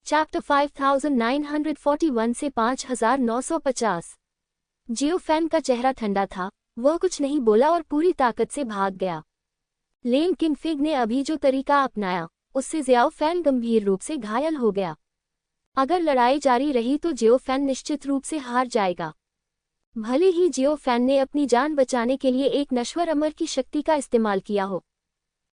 Chapter 5941 से 5950। जियो fan का चेहरा ठंडा था, वह कुछ नहीं बोला और पूरी ताकत से भाग गया। लेन किंगफिग ने अभी जो तरीका अपनाया, उससे जियो फैन गंभीर रूप से घायल हो गया। अगर लड़ाई जारी रही तो जियो फैन निश्चित रूप से हार जाएगा। भले ही जियो फैन ने अपनी जान बचाने के लिए एक नश्वर अमर की शक्ति का इस्तेमाल किया हो।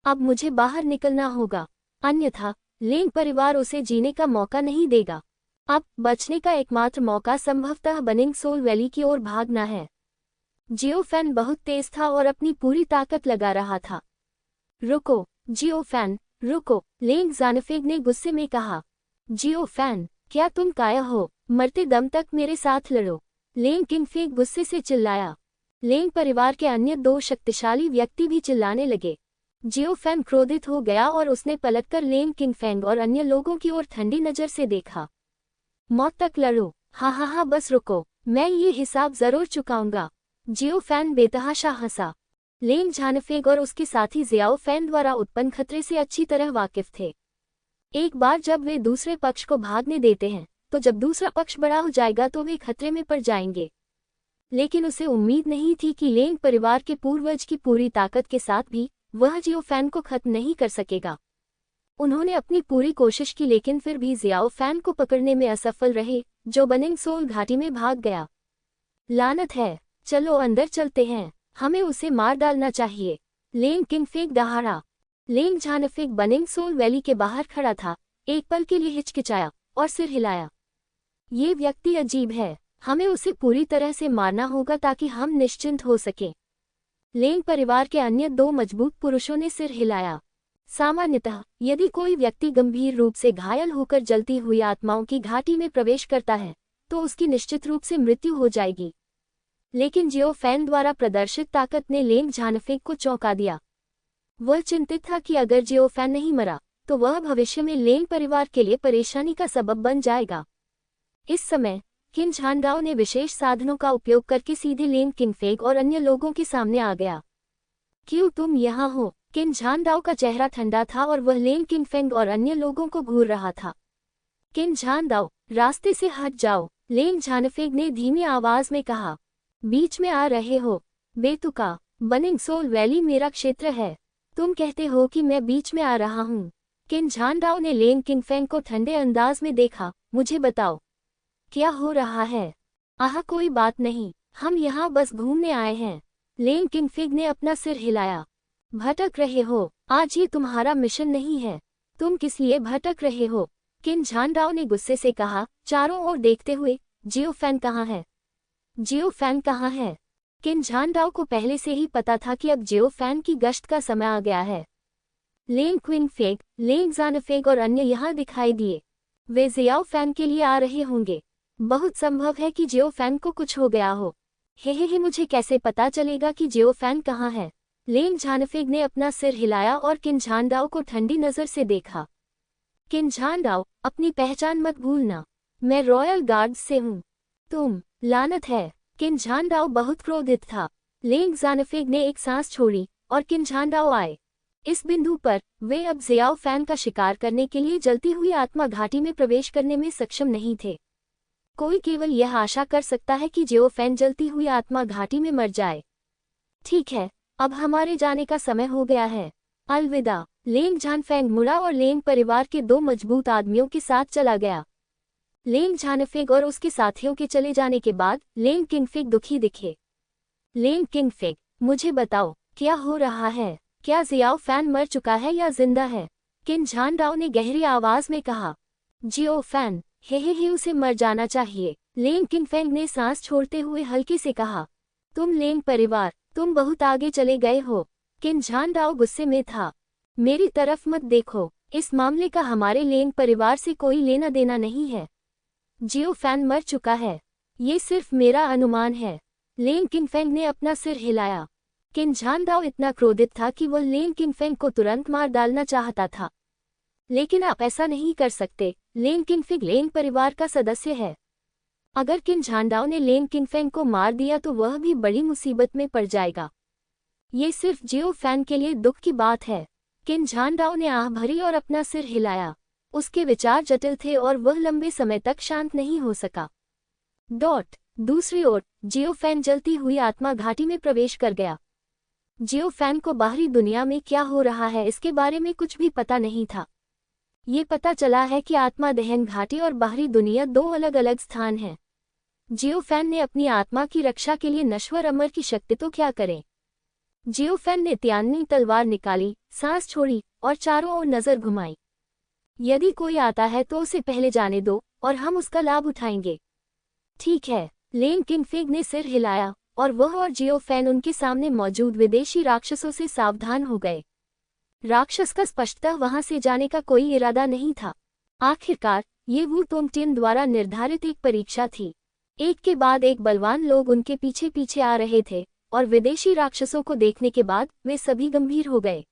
अब मुझे बाहर निकलना होगा, अन्यथा लेन परिवार उसे जीने का मौका नहीं देगा। अब बचने का एकमात्र मौका संभवतः बनिंग सोल वैली की ओर भागना है। जियो फैन बहुत तेज था और अपनी पूरी ताकत लगा रहा था। रुको जियो फैन, रुको, लेन ज़ानफेग ने गुस्से में कहा। जियो फैन, क्या तुम काया हो? मरते दम तक मेरे साथ लड़ो, लेन किंगफिग गुस्से से चिल्लाया। लेन परिवार के अन्य दो शक्तिशाली व्यक्ति भी चिल्लाने लगे। जियो फैन क्रोधित हो गया और उसने पलटकर लेन किंगफेंग और अन्य लोगों की ओर ठंडी नजर से देखा। मौत तक लड़ो, हाँ बस रुको, मैं ये हिसाब जरूर चुकाऊंगा। जियो फैन बेतहाशा हंसा। लेन ज़ानफेग और उसके साथी जियाओ फैन द्वारा उत्पन्न खतरे से अच्छी तरह वाकिफ थे। एक बार जब वे दूसरे पक्ष को भागने देते हैं, तो जब दूसरा पक्ष बड़ा हो जाएगा तो वे खतरे में पड़ जाएंगे। लेकिन उसे उम्मीद नहीं थी कि लेन परिवार के पूर्वज की पूरी ताकत के साथ भी वह जियो फैन को खत्म नहीं कर सकेगा। उन्होंने अपनी पूरी कोशिश की, लेकिन फिर भी जियाओ फैन को पकड़ने में असफल रहे, जो बनिंग सोल घाटी में भाग गया। लानत है, चलो अंदर चलते हैं, हमें उसे मार डालना चाहिए, लेन किंगफिग दहाड़ा। लेन ज़ानफेग बनिंग सोल वैली के बाहर खड़ा था, एक पल के लिए हिचकिचाया और सिर हिलाया। ये व्यक्ति अजीब है, हमें उसे पूरी तरह से मारना होगा ताकि हम निश्चिंत हो सकें। लेन परिवार के अन्य दो मजबूत पुरुषों ने सिर हिलाया। सामान्यतः यदि कोई व्यक्ति गंभीर रूप से घायल होकर जलती हुई आत्माओं की घाटी में प्रवेश करता है, तो उसकी निश्चित रूप से मृत्यु हो जाएगी। लेकिन जियो फैन द्वारा प्रदर्शित ताकत ने लेन ज़ानफेग को चौंका दिया। वह चिंतित था कि अगर जियो फैन नहीं मरा, तो वह भविष्य में लेन परिवार के लिए परेशानी का सबब बन जाएगा। इस समय किन झानडाओ ने विशेष साधनों का उपयोग करके सीधे लेन किंगफेग और अन्य लोगों के सामने आ गया। क्यों तुम यहाँ हो? किन झानडाओ का चेहरा ठंडा था और वह लेन किंगफेंग और अन्य लोगों को घूर रहा था। किन झानडाओ, रास्ते से हट जाओ, लेन ज़ानफेग ने धीमी आवाज में कहा। बीच में आ रहे हो? बेतुका, बनिंग सोल वैली मेरा क्षेत्र है, तुम कहते हो कि मैं बीच में आ रहा हूँ। किन झानडाओ ने लेन किंगफेंग को ठंडे अंदाज में देखा। मुझे बताओ, क्या हो रहा है? आह कोई बात नहीं, हम यहाँ बस घूमने आए हैं, लेन किंगफिग ने अपना सिर हिलाया। भटक रहे हो? आज ये तुम्हारा मिशन नहीं है, तुम किस लिए भटक रहे हो? किन झानडाओ ने गुस्से से कहा, चारों ओर देखते हुए। जियो फैन कहाँ है? जियो फैन कहाँ है? किन झानडाओ को पहले से ही पता था कि अब जियो फैन की गश्त का समय आ गया है। लेन किंगफिग, लेन ज़ानफेग और अन्य यहाँ दिखाई दिए। वे जियाओ फैन के लिए आ रहे होंगे। बहुत संभव है कि जियो फैन को कुछ हो गया हो। हे मुझे कैसे पता चलेगा कि जियो फैन कहाँ है? लेन ज़ानफेग ने अपना सिर हिलाया और किन झानडाओ को ठंडी नजर से देखा। किन झानडाओ, अपनी पहचान मत भूलना, मैं रॉयल गार्ड से हूँ। तुम, लानत है। किन झानडाओ बहुत क्रोधित था। लेन ज़ानफेग ने एक सांस छोड़ी और किन झानडाओ आए। इस बिंदु पर वे अब जियाओ फैन का शिकार करने के लिए जलती हुई आत्मा घाटी में प्रवेश करने में सक्षम नहीं थे। कोई केवल यह आशा कर सकता है कि जियो फैन जलती हुई आत्मा घाटी में मर जाए। ठीक है, अब हमारे जाने का समय हो गया है, अलविदा। लेन ज़ानफेंग मुड़ा और लेन परिवार के दो मजबूत आदमियों के साथ चला गया। लेन ज़ानफेग और उसके साथियों के चले जाने के बाद लेन किंगफिग दुखी दिखे। लेन किंगफिग, मुझे बताओ, क्या हो रहा है? क्या जियाओ फैन मर चुका है या जिंदा है? किन झानडाओ ने गहरी आवाज में कहा। जियो फैन, हे उसे मर जाना चाहिए, लेन किंगफेंग ने सांस छोड़ते हुए हल्के से कहा। तुम लेन परिवार, तुम बहुत आगे चले गए हो। किन झानडाओ गुस्से में था। मेरी तरफ मत देखो, इस मामले का हमारे लेन परिवार से कोई लेना देना नहीं है। जियो फैन मर चुका है, ये सिर्फ मेरा अनुमान है। लेन किंगफेंग ने अपना सिर हिलाया। किन झानडाओ इतना क्रोधित था कि वह लेन किंगफेंग को तुरंत मार डालना चाहता था। लेकिन आप ऐसा नहीं कर सकते, लेन किंगफिग लेन परिवार का सदस्य है। अगर किन झानडाओ ने लेन किंगफेंग को मार दिया तो वह भी बड़ी मुसीबत में पड़ जाएगा। ये सिर्फ जियो फैन के लिए दुख की बात है। किन झानडाओ ने आह भरी और अपना सिर हिलाया। उसके विचार जटिल थे और वह लंबे समय तक शांत नहीं हो सका। दूसरी ओर जियोफैन जलती हुई आत्मा घाटी में प्रवेश कर गया। जियोफैन को बाहरी दुनिया में क्या हो रहा है इसके बारे में कुछ भी पता नहीं था। ये पता चला है कि आत्मा दहन घाटी और बाहरी दुनिया दो अलग अलग स्थान हैं। जियोफैन ने अपनी आत्मा की रक्षा के लिए नश्वर अमर की शक्ति तो क्या करे। जियोफैन ने त्यानी तलवार निकाली, सांस छोड़ी और चारों ओर नजर घुमाई। यदि कोई आता है तो उसे पहले जाने दो और हम उसका लाभ उठाएंगे। ठीक है, लेन किंगफिग ने सिर हिलाया और वह और जियोफैन उनके सामने मौजूद विदेशी राक्षसों से सावधान हो गए। राक्षस का स्पष्टतः वहां से जाने का कोई इरादा नहीं था। आखिरकार ये वू तोंगटिन द्वारा निर्धारित एक परीक्षा थी। एक के बाद एक बलवान लोग उनके पीछे पीछे आ रहे थे और विदेशी राक्षसों को देखने के बाद वे सभी गंभीर हो गए।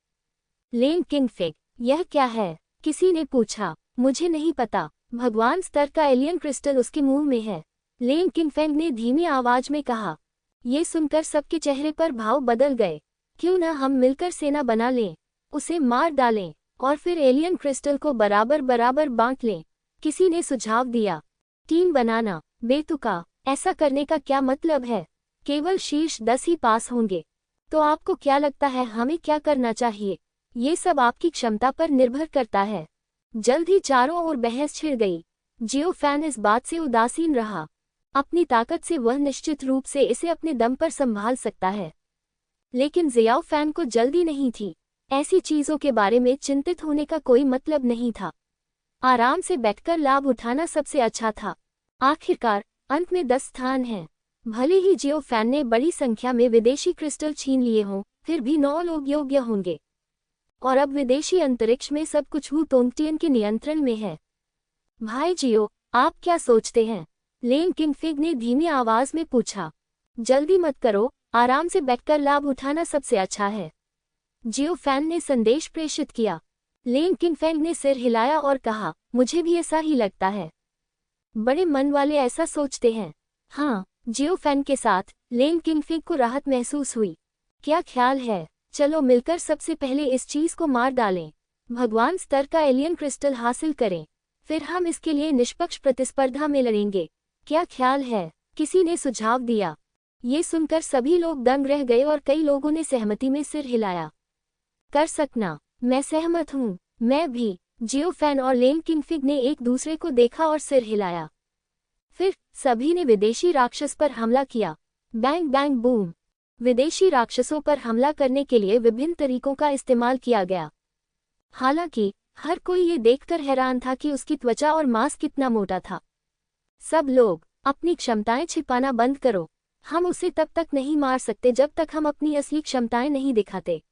लेन किंगफिग, यह क्या है? किसी ने पूछा। मुझे नहीं पता, भगवान स्तर का एलियन क्रिस्टल उसके मुंह में है, लेन किंगफिग ने धीमी आवाज में कहा। ये सुनकर सबके चेहरे पर भाव बदल गए। क्यों न हम मिलकर सेना बना लें, उसे मार डालें और फिर एलियन क्रिस्टल को बराबर बराबर बांट लें, किसी ने सुझाव दिया। टीम बनाना बेतुका, ऐसा करने का क्या मतलब है? केवल शीर्ष 10 ही पास होंगे। तो आपको क्या लगता है हमें क्या करना चाहिए? ये सब आपकी क्षमता पर निर्भर करता है। जल्द ही चारों ओर बहस छिड़ गई। जियोफैन इस बात से उदासीन रहा। अपनी ताकत से वह निश्चित रूप से इसे अपने दम पर संभाल सकता है, लेकिन जियोफैन को जल्दी नहीं थी। ऐसी चीजों के बारे में चिंतित होने का कोई मतलब नहीं था। आराम से बैठकर लाभ उठाना सबसे अच्छा था। आखिरकार अंत में 10 स्थान हैं। भले ही जियोफैन ने बड़ी संख्या में विदेशी क्रिस्टल छीन लिए हों, फिर भी 9 लोग योग्य होंगे। और अब विदेशी अंतरिक्ष में सब कुछ वू तोंगटिन के नियंत्रण में है। भाई जियो, आप क्या सोचते हैं? लेन किंगफिग ने धीमी आवाज में पूछा। जल्दी मत करो, आराम से बैठकर लाभ उठाना सबसे अच्छा है, जियोफैन ने संदेश प्रेषित किया। लेन किंगफिग ने सिर हिलाया और कहा, मुझे भी ऐसा ही लगता है। बड़े मन वाले ऐसा सोचते हैं। हाँ, जियोफैन के साथ लेन किंगफिग को राहत महसूस हुई। क्या ख्याल है, चलो मिलकर सबसे पहले इस चीज को मार डालें, भगवान स्तर का एलियन क्रिस्टल हासिल करें, फिर हम इसके लिए निष्पक्ष प्रतिस्पर्धा में लड़ेंगे। क्या ख्याल है? किसी ने सुझाव दिया। ये सुनकर सभी लोग दंग रह गए और कई लोगों ने सहमति में सिर हिलाया। कर सकना, मैं सहमत हूँ, मैं भी। जियोफैन और लेन किंगफिग ने एक दूसरे को देखा और सिर हिलाया। फिर सभी ने विदेशी राक्षस पर हमला किया। Bang bang boom. विदेशी राक्षसों पर हमला करने के लिए विभिन्न तरीकों का इस्तेमाल किया गया। हालांकि हर कोई ये देखकर हैरान था कि उसकी त्वचा और मांस कितना मोटा था। सब लोग अपनी क्षमताएं छिपाना बंद करो, हम उसे तब तक नहीं मार सकते जब तक हम अपनी असली क्षमताएं नहीं दिखाते,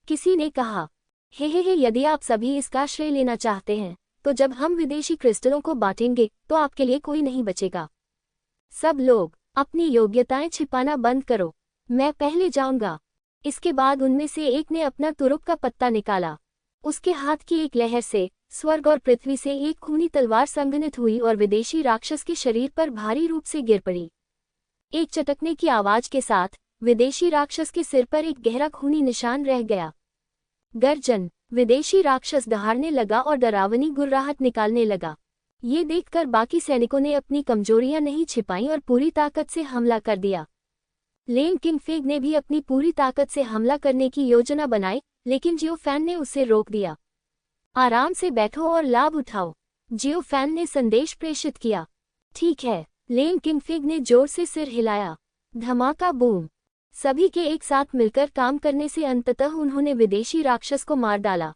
किसी ने कहा। हे, यदि आप सभी इसका श्रेय लेना चाहते हैं तो जब हम विदेशी क्रिस्टलों को बांटेंगे तो आपके लिए कोई नहीं बचेगा। सब लोग अपनी योग्यताएं छिपाना बंद करो, मैं पहले जाऊंगा। इसके बाद उनमें से एक ने अपना तुरुप का पत्ता निकाला। उसके हाथ की एक लहर से स्वर्ग और पृथ्वी से एक खूनी तलवार संघनित हुई और विदेशी राक्षस के शरीर पर भारी रूप से गिर पड़ी। एक चटकने की आवाज के साथ विदेशी राक्षस के सिर पर एक गहरा खूनी निशान रह गया। गर्जन। विदेशी राक्षस दहाड़ने लगा और डरावनी गुर्राहट निकालने लगा। ये देखकर बाकी सैनिकों ने अपनी कमजोरियां नहीं छिपाईं और पूरी ताकत से हमला कर दिया। लेन किंगफिग ने भी अपनी पूरी ताकत से हमला करने की योजना बनाई, लेकिन जियोफैन ने उसे रोक दिया। आराम से बैठो और लाभ उठाओ, जियोफैन ने संदेश प्रेषित किया। ठीक है, लेन किंगफिग ने जोर से सिर हिलाया। धमाका बूम। सभी के एक साथ मिलकर काम करने से अंततः उन्होंने विदेशी राक्षस को मार डाला।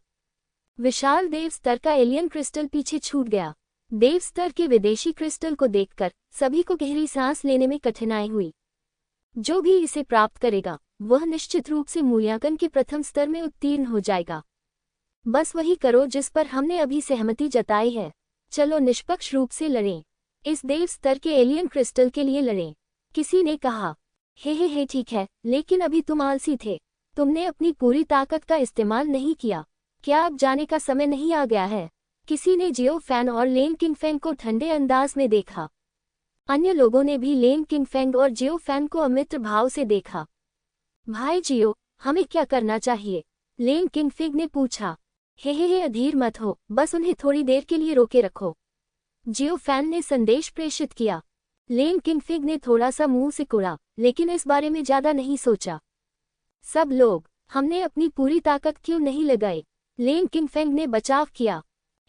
विशाल देव स्तर का एलियन क्रिस्टल पीछे छूट गया। देव स्तर के विदेशी क्रिस्टल को देखकर सभी को गहरी सांस लेने में कठिनाई हुई। जो भी इसे प्राप्त करेगा वह निश्चित रूप से मूल्यांकन के प्रथम स्तर में उत्तीर्ण हो जाएगा। बस वही करो जिस पर हमने अभी सहमति जताई है। चलो निष्पक्ष रूप से लड़ें, इस देव स्तर के एलियन क्रिस्टल के लिए लड़ें, किसी ने कहा। हे ठीक है, लेकिन अभी तुम आलसी थे, तुमने अपनी पूरी ताकत का इस्तेमाल नहीं किया। क्या अब जाने का समय नहीं आ गया है? किसी ने जियोफैन और लेन किंगफिग को ठंडे अंदाज में देखा। अन्य लोगों ने भी लेन किंगफिग और जियोफैन को अमित्र भाव से देखा। भाई जियो, हमें क्या करना चाहिए? लेन किंगफिग ने पूछा। हे अधीर मत हो, बस उन्हें थोड़ी देर के लिए रोके रखो। जियो फैन ने संदेश प्रेषित किया। लेन किंगफिग ने थोड़ा सा मुंह सिकुड़ा, लेकिन इस बारे में ज्यादा नहीं सोचा। सब लोग, हमने अपनी पूरी ताकत क्यों नहीं लगाई? लेन किंगफेंग ने बचाव किया।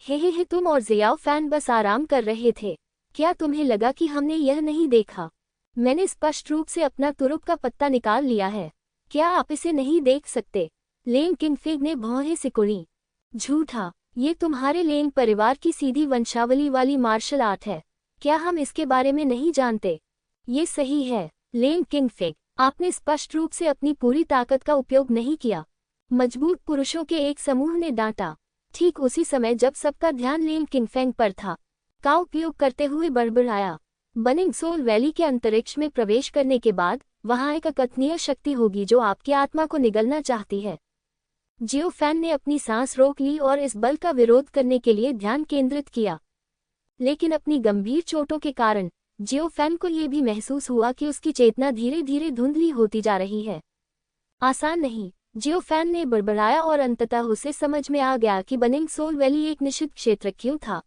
हे तुम और जियाओ फैन बस आराम कर रहे थे। क्या तुम्हें लगा कि हमने यह नहीं देखा? मैंने स्पष्ट रूप से अपना तुरुप का पत्ता निकाल लिया है। क्या आप इसे नहीं देख सकते? लेन किंगफिग ने भौहें सिकुड़ी। झूठा, ये तुम्हारे लेंग परिवार की सीधी वंशावली वाली मार्शल आर्ट है। क्या हम इसके बारे में नहीं जानते? ये सही है लेंग किंगफिग, आपने स्पष्ट रूप से अपनी पूरी ताकत का उपयोग नहीं किया। मजबूत पुरुषों के एक समूह ने डांटा। ठीक उसी समय जब सबका ध्यान लेंग किंगफेंग पर था, का उपयोग करते हुए बड़बड़ाया। बनिंग सोल वैली के अंतरिक्ष में प्रवेश करने के बाद वहां एक अकथनीय शक्ति होगी जो आपकी आत्मा को निगलना चाहती है। जियो फैन ने अपनी सांस रोक ली और इस बल का विरोध करने के लिए ध्यान केंद्रित किया। लेकिन अपनी गंभीर चोटों के कारण जियो फैन को यह भी महसूस हुआ कि उसकी चेतना धीरे धीरे धुंधली होती जा रही है। आसान नहीं, जियो फैन ने बड़बड़ाया और अंततः उसे समझ में आ गया कि बनिंग सोल वैली एक निश्चित क्षेत्र क्यों था।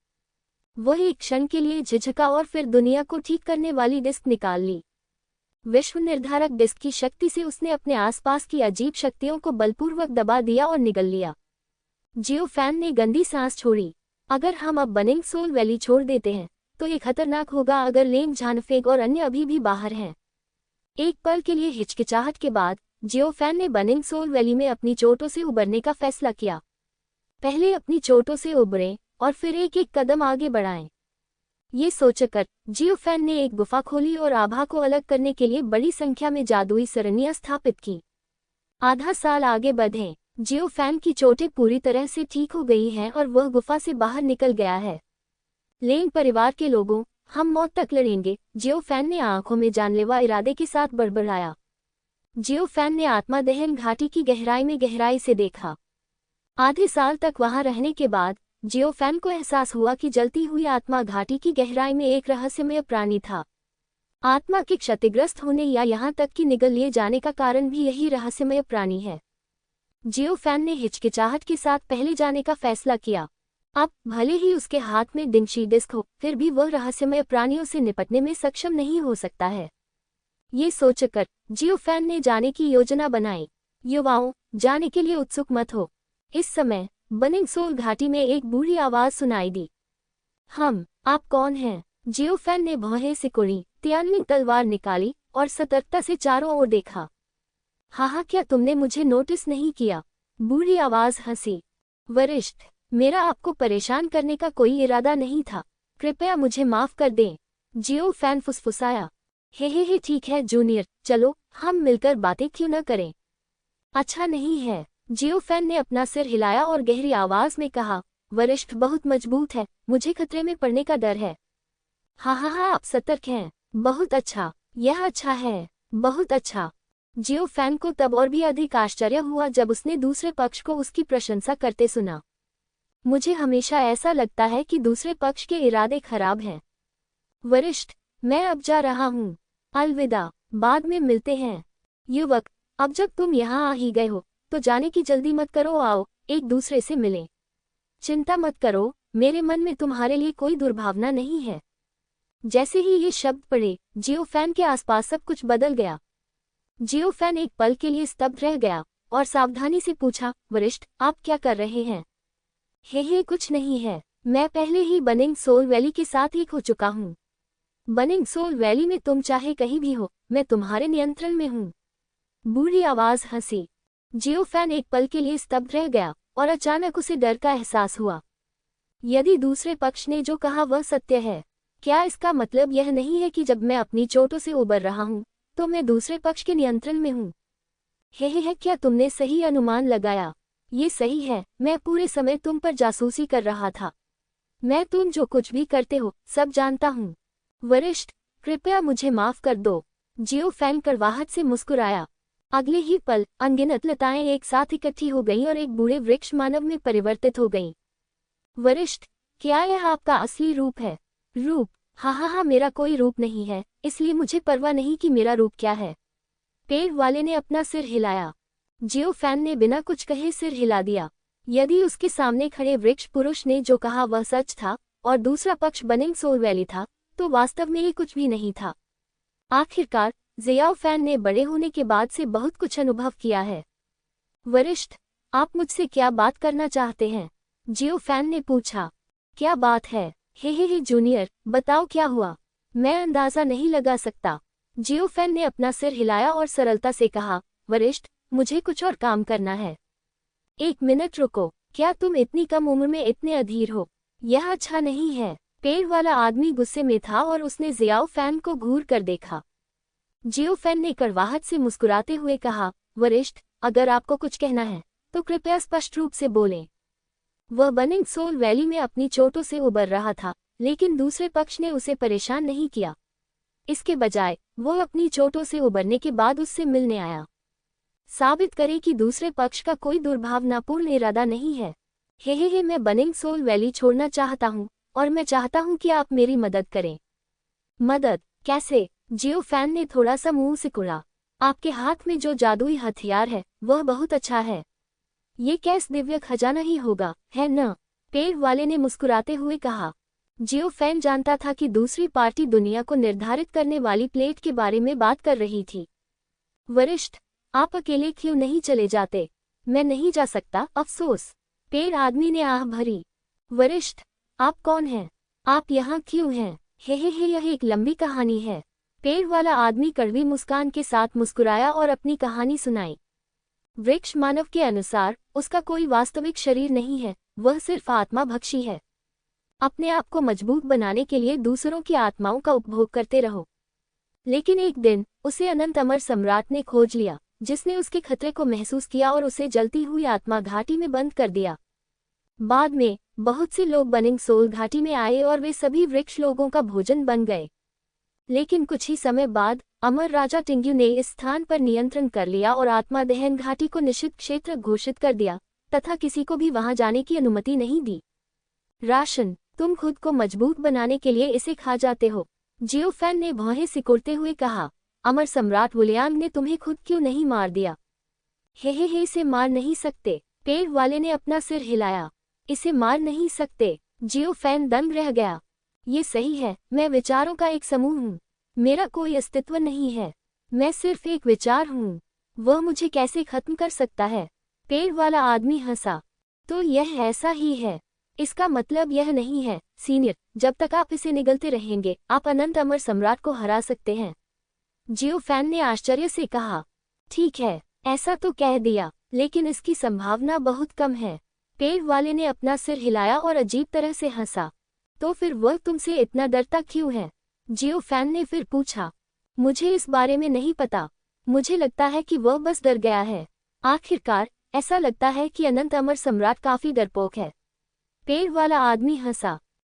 वह एक क्षण के लिए झिझका और फिर दुनिया को ठीक करने वाली डिस्क निकाल ली। विश्व निर्धारक डिस्क की शक्ति से उसने अपने आसपास की अजीब शक्तियों को बलपूर्वक दबा दिया और निगल लिया। जियो फैन ने गंदी सांस छोड़ी। अगर हम अब बनिंग सोल वैली छोड़ देते हैं तो ये खतरनाक होगा अगर लेंग झानफेग और अन्य अभी भी बाहर हैं। एक पल के लिए हिचकिचाहट के बाद जियो फैन ने बनिंग सोल वैली में अपनी चोटों से उबरने का फैसला किया। पहले अपनी चोटों से उबरें और फिर एक एक कदम आगे बढ़ाएं। ये सोचकर जियो फैन ने एक गुफा खोली और आभा को अलग करने के लिए बड़ी संख्या में जादुई सरणियां स्थापित की। आधा साल आगे बढ़े, जियो फैन की चोटें पूरी तरह से ठीक हो गई हैं और वह गुफा से बाहर निकल गया है। लेंग परिवार के लोगों, हम मौत तक लड़ेंगे, जियो फैन ने आंखों में जानलेवा इरादे के साथ बड़बड़ाया। जियो फैन ने आत्मा दहन घाटी की गहराई से देखा। आधे साल तक वहां रहने के बाद जियो फैन को एहसास हुआ कि जलती हुई आत्मा घाटी की गहराई में एक रहस्यमय प्राणी था। आत्मा के क्षतिग्रस्त होने या यहाँ तक कि निगल लिए जाने का कारण भी यही रहस्यमय प्राणी है। जियो फैन ने हिचकिचाहट के साथ पहले जाने का फैसला किया। अब भले ही उसके हाथ में डिंगशी डिस्क हो, फिर भी वह रहस्यमय प्राणियों से निपटने में सक्षम नहीं हो सकता है। ये सोचकर जियो फैन ने जाने की योजना बनाई। युवाओं, जाने के लिए उत्सुक मत हो। इस समय बनिंग सोल घाटी में एक बूढ़ी आवाज सुनाई दी। आप कौन हैं? जियो फैन ने भौहें सिकुड़ी, तियानली तलवार निकाली और सतर्कता से चारों ओर देखा। हाँ, क्या तुमने मुझे नोटिस नहीं किया? बूढ़ी आवाज हंसी। वरिष्ठ, मेरा आपको परेशान करने का कोई इरादा नहीं था, कृपया मुझे माफ कर दें। जियो फैन फुसफुसाया। हे ठीक है जूनियर, चलो हम मिलकर बातें क्यों न करें? अच्छा नहीं है। जियो फैन ने अपना सिर हिलाया और गहरी आवाज में कहा, वरिष्ठ बहुत मजबूत है, मुझे खतरे में पड़ने का डर है। हाँ, आप सतर्क हैं। बहुत अच्छा, यह अच्छा है, बहुत अच्छा। जियो फैन को तब और भी अधिक आश्चर्य हुआ जब उसने दूसरे पक्ष को उसकी प्रशंसा करते सुना। मुझे हमेशा ऐसा लगता है कि दूसरे पक्ष के इरादे खराब हैं। वरिष्ठ, मैं अब जा रहा हूँ। अलविदा, बाद में मिलते हैं। युवक, अब जब तुम यहाँ आ ही गए हो तो जाने की जल्दी मत करो, आओ एक दूसरे से मिलें। चिंता मत करो, मेरे मन में तुम्हारे लिए कोई दुर्भावना नहीं है। जैसे ही ये शब्द पड़े, जियो फैन के आसपास सब कुछ बदल गया। जियो फैन एक पल के लिए स्तब्ध रह गया और सावधानी से पूछा, वरिष्ठ आप क्या कर रहे हैं? हे कुछ नहीं है, मैं पहले ही बनिंग सोल वैली के साथ एक हो चुका हूँ। बनिंग सोल वैली में तुम चाहे कहीं भी हो, मैं तुम्हारे नियंत्रण में हूँ। बूढ़ी आवाज हंसी। जियो फैन एक पल के लिए स्तब्ध रह गया और अचानक उसे डर का एहसास हुआ। यदि दूसरे पक्ष ने जो कहा वह सत्य है, क्या इसका मतलब यह नहीं है कि जब मैं अपनी चोटों से उबर रहा हूँ तो मैं दूसरे पक्ष के नियंत्रण में हूँ? हे, क्या तुमने सही अनुमान लगाया? ये सही है, मैं पूरे समय तुम पर जासूसी कर रहा था। मैं तुम जो कुछ भी करते हो सब जानता हूँ। वरिष्ठ, कृपया मुझे माफ कर दो। जियो फैन कड़वाहट से मुस्कुराया। अगले ही पल अनगिनत लताएं एक साथ इकट्ठी हो गईं और एक बूढ़े वृक्ष मानव में परिवर्तित हो गईं। वरिष्ठ, क्या यह आपका असली रूप है? रूप? हाँ, मेरा कोई रूप नहीं है, इसलिए मुझे परवाह नहीं कि मेरा रूप क्या है। पेड़ वाले ने अपना सिर हिलाया। जियो फैन ने बिना कुछ कहे सिर हिला दिया। यदि उसके सामने खड़े वृक्ष पुरुष ने जो कहा वह सच था और दूसरा पक्ष बनिंग सोल वैली था, तो वास्तव में ये कुछ भी नहीं था। आखिरकार जियाओ फैन ने बड़े होने के बाद से बहुत कुछ अनुभव किया है। वरिष्ठ, आप मुझसे क्या बात करना चाहते हैं? जियो फैन ने पूछा। क्या बात है? हे जूनियर, बताओ क्या हुआ? मैं अंदाजा नहीं लगा सकता। जियो फैन ने अपना सिर हिलाया और सरलता से कहा, वरिष्ठ, मुझे कुछ और काम करना है। 1 मिनट रुको, क्या तुम इतनी कम उम्र में इतने अधीर हो? यह अच्छा नहीं है। पेड़ वाला आदमी गुस्से में था और उसने जियाओ फैन को घूर कर देखा। जियो फैन ने कड़वाहट से मुस्कुराते हुए कहा, वरिष्ठ, अगर आपको कुछ कहना है तो कृपया स्पष्ट रूप से बोलें। वह बनिंग सोल वैली में अपनी चोटों से उबर रहा था, लेकिन दूसरे पक्ष ने उसे परेशान नहीं किया। इसके बजाय वह अपनी चोटों से उबरने के बाद उससे मिलने आया, साबित करे कि दूसरे पक्ष का कोई दुर्भावनापूर्ण इरादा नहीं है। हे मैं बनिंग सोल वैली छोड़ना चाहता हूँ और मैं चाहता हूँ कि आप मेरी मदद करें। मदद? कैसे? जियो फैन ने थोड़ा सा मुंह सिकुड़ा। आपके हाथ में जो जादुई हथियार है वह बहुत अच्छा है। ये कैस दिव्य खजाना ही होगा, है न? पेड़ वाले ने मुस्कुराते हुए कहा। जियो फैन जानता था कि दूसरी पार्टी दुनिया को निर्धारित करने वाली प्लेट के बारे में बात कर रही थी। वरिष्ठ, आप अकेले क्यों नहीं चले जाते? मैं नहीं जा सकता, अफसोस। पेड़ आदमी ने आह भरी। वरिष्ठ, आप कौन हैं? आप यहाँ क्यों हैं? हे यह एक लंबी कहानी है। पेड़ वाला आदमी कड़वी मुस्कान के साथ मुस्कुराया और अपनी कहानी सुनाई। वृक्ष मानव के अनुसार उसका कोई वास्तविक शरीर नहीं है, वह सिर्फ आत्मा भक्षी है। अपने आप को मजबूत बनाने के लिए दूसरों की आत्माओं का उपभोग करते रहो। लेकिन एक दिन उसे अनंत अमर सम्राट ने खोज लिया, जिसने उसके खतरे को महसूस किया और उसे जलती हुई आत्मा घाटी में बंद कर दिया। बाद में बहुत से लोग बनिंग सोल घाटी में आए और वे सभी वृक्ष लोगों का भोजन बन गए। लेकिन कुछ ही समय बाद अमर राजा टिंग्यू ने इस स्थान पर नियंत्रण कर लिया और आत्मा दहन घाटी को निषिद्ध क्षेत्र घोषित कर दिया तथा किसी को भी वहां जाने की अनुमति नहीं दी। राशन, तुम खुद को मजबूत बनाने के लिए इसे खा जाते हो। जियो फैन ने भौहें सिकुड़ते हुए कहा। अमर सम्राट वुलियांग ने तुम्हें खुद क्यों नहीं मार दिया? हे इसे मार नहीं सकते। पेड़ वाले ने अपना सिर हिलाया। इसे मार नहीं सकते। जियो फैन दंग रह गया। ये सही है, मैं विचारों का एक समूह हूँ। मेरा कोई अस्तित्व नहीं है, मैं सिर्फ एक विचार हूँ। वह मुझे कैसे खत्म कर सकता है? पेड़ वाला आदमी हंसा। तो यह ऐसा ही है। इसका मतलब यह नहीं है, सीनियर, जब तक आप इसे निगलते रहेंगे आप अनंत अमर सम्राट को हरा सकते हैं। जियो फैन ने आश्चर्य से कहा। ठीक है, ऐसा तो कह दिया, लेकिन इसकी संभावना बहुत कम है। पेड़ वाले ने अपना सिर हिलाया और अजीब तरह से हंसा। तो फिर वह तुमसे इतना डरता क्यों है? जियो फैन ने फिर पूछा। मुझे इस बारे में नहीं पता, मुझे लगता है कि वह बस डर गया है। आखिरकार ऐसा लगता है कि अनंत अमर सम्राट काफी डरपोक है। पेड़ वाला आदमी हंसा।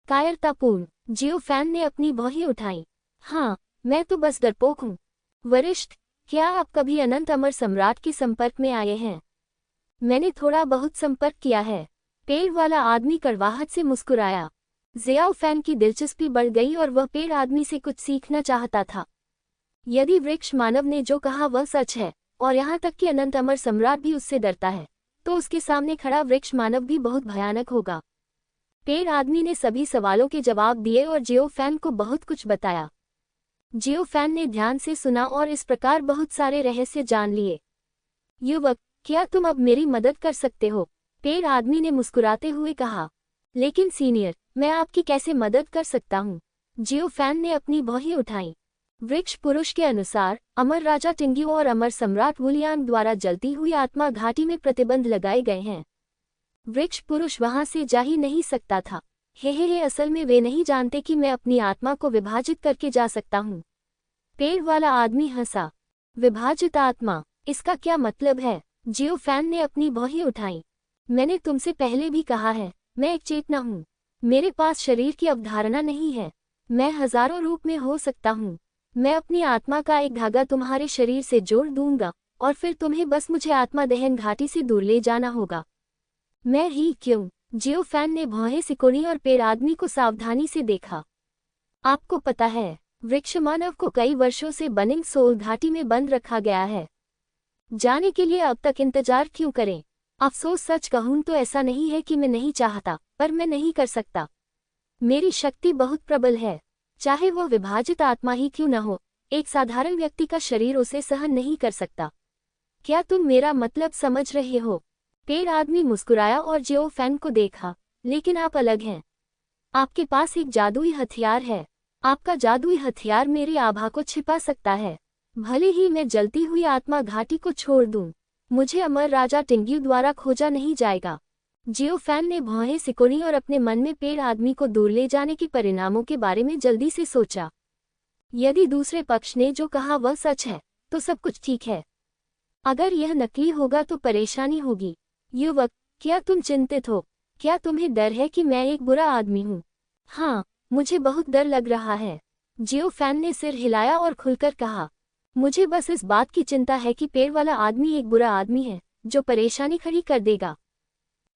कायरतापूर्ण। जियो फैन ने अपनी भौहें उठाई। हाँ, मैं तो बस डरपोक हूँ। वरिष्ठ, क्या आप कभी अनंत अमर सम्राट के संपर्क में आए हैं? मैंने थोड़ा बहुत संपर्क किया है। पेड़ वाला आदमी कड़वाहट से मुस्कुराया। जियाओ फैन की दिलचस्पी बढ़ गई और वह पेड़ आदमी से कुछ सीखना चाहता था। यदि वृक्ष मानव ने जो कहा वह सच है और यहाँ तक कि अनंत अमर सम्राट भी उससे डरता है, तो उसके सामने खड़ा वृक्ष मानव भी बहुत भयानक होगा। पेड़ आदमी ने सभी सवालों के जवाब दिए और जियो फैन को बहुत कुछ बताया। जियो फैन ने ध्यान से सुना और इस प्रकार बहुत सारे रहस्य जान लिए। युवक, क्या तुम अब मेरी मदद कर सकते हो? पेड़ आदमी ने मुस्कुराते हुए कहा। लेकिन सीनियर, मैं आपकी कैसे मदद कर सकता हूँ? जियो फैन ने अपनी भौहें उठाई। वृक्ष पुरुष के अनुसार अमर राजा टिंग्यू और अमर सम्राट वुलियांग द्वारा जलती हुई आत्मा घाटी में प्रतिबंध लगाए गए हैं। वृक्ष पुरुष वहां से जा ही नहीं सकता था। हे असल में वे नहीं जानते कि मैं अपनी आत्मा को विभाजित करके जा सकता हूँ। पेड़ वाला आदमी हंसा। विभाजित आत्मा, इसका क्या मतलब है? जियो फैन ने अपनी भौहें उठाई। मैंने तुमसे पहले भी कहा है, मैं एक चेतना हूँ। मेरे पास शरीर की अवधारणा नहीं है। मैं हजारों रूप में हो सकता हूँ। मैं अपनी आत्मा का एक धागा तुम्हारे शरीर से जोड़ दूंगा और फिर तुम्हें बस मुझे आत्मा दहन घाटी से दूर ले जाना होगा। मैं ही क्यों? जियो फैन ने भौहें सिकोड़ी और पेड़ आदमी को सावधानी से देखा। आपको पता है, वृक्ष मानव को कई वर्षों से बनिंग सोल घाटी में बंद रखा गया है। जाने के लिए अब तक इंतजार क्यों करें? अफसोस सच कहूं तो ऐसा नहीं है कि मैं नहीं चाहता, पर मैं नहीं कर सकता। मेरी शक्ति बहुत प्रबल है, चाहे वह विभाजित आत्मा ही क्यों न हो, एक साधारण व्यक्ति का शरीर उसे सहन नहीं कर सकता। क्या तुम मेरा मतलब समझ रहे हो? पेड़ आदमी मुस्कुराया और जियो फैन को देखा। लेकिन आप अलग हैं। आपके पास एक जादुई हथियार है। आपका जादुई हथियार मेरी आभा को छिपा सकता है। भले ही मैं जलती हुई आत्मा घाटी को छोड़ दूं, मुझे अमर राजा टिंग्यू द्वारा खोजा नहीं जाएगा। जियो फैन ने भौहें सिकोड़ी और अपने मन में पेड़ आदमी को दूर ले जाने के परिणामों के बारे में जल्दी से सोचा। यदि दूसरे पक्ष ने जो कहा वह सच है, तो सब कुछ ठीक है। अगर यह नकली होगा तो परेशानी होगी। युवक, क्या तुम चिंतित हो? क्या तुम्हें डर है कि मैं एक बुरा आदमी हूँ? हाँ, मुझे बहुत डर लग रहा है। जियो फैन ने सिर हिलाया और खुलकर कहा, मुझे बस इस बात की चिंता है कि पेड़ वाला आदमी एक बुरा आदमी है, जो परेशानी खड़ी कर देगा।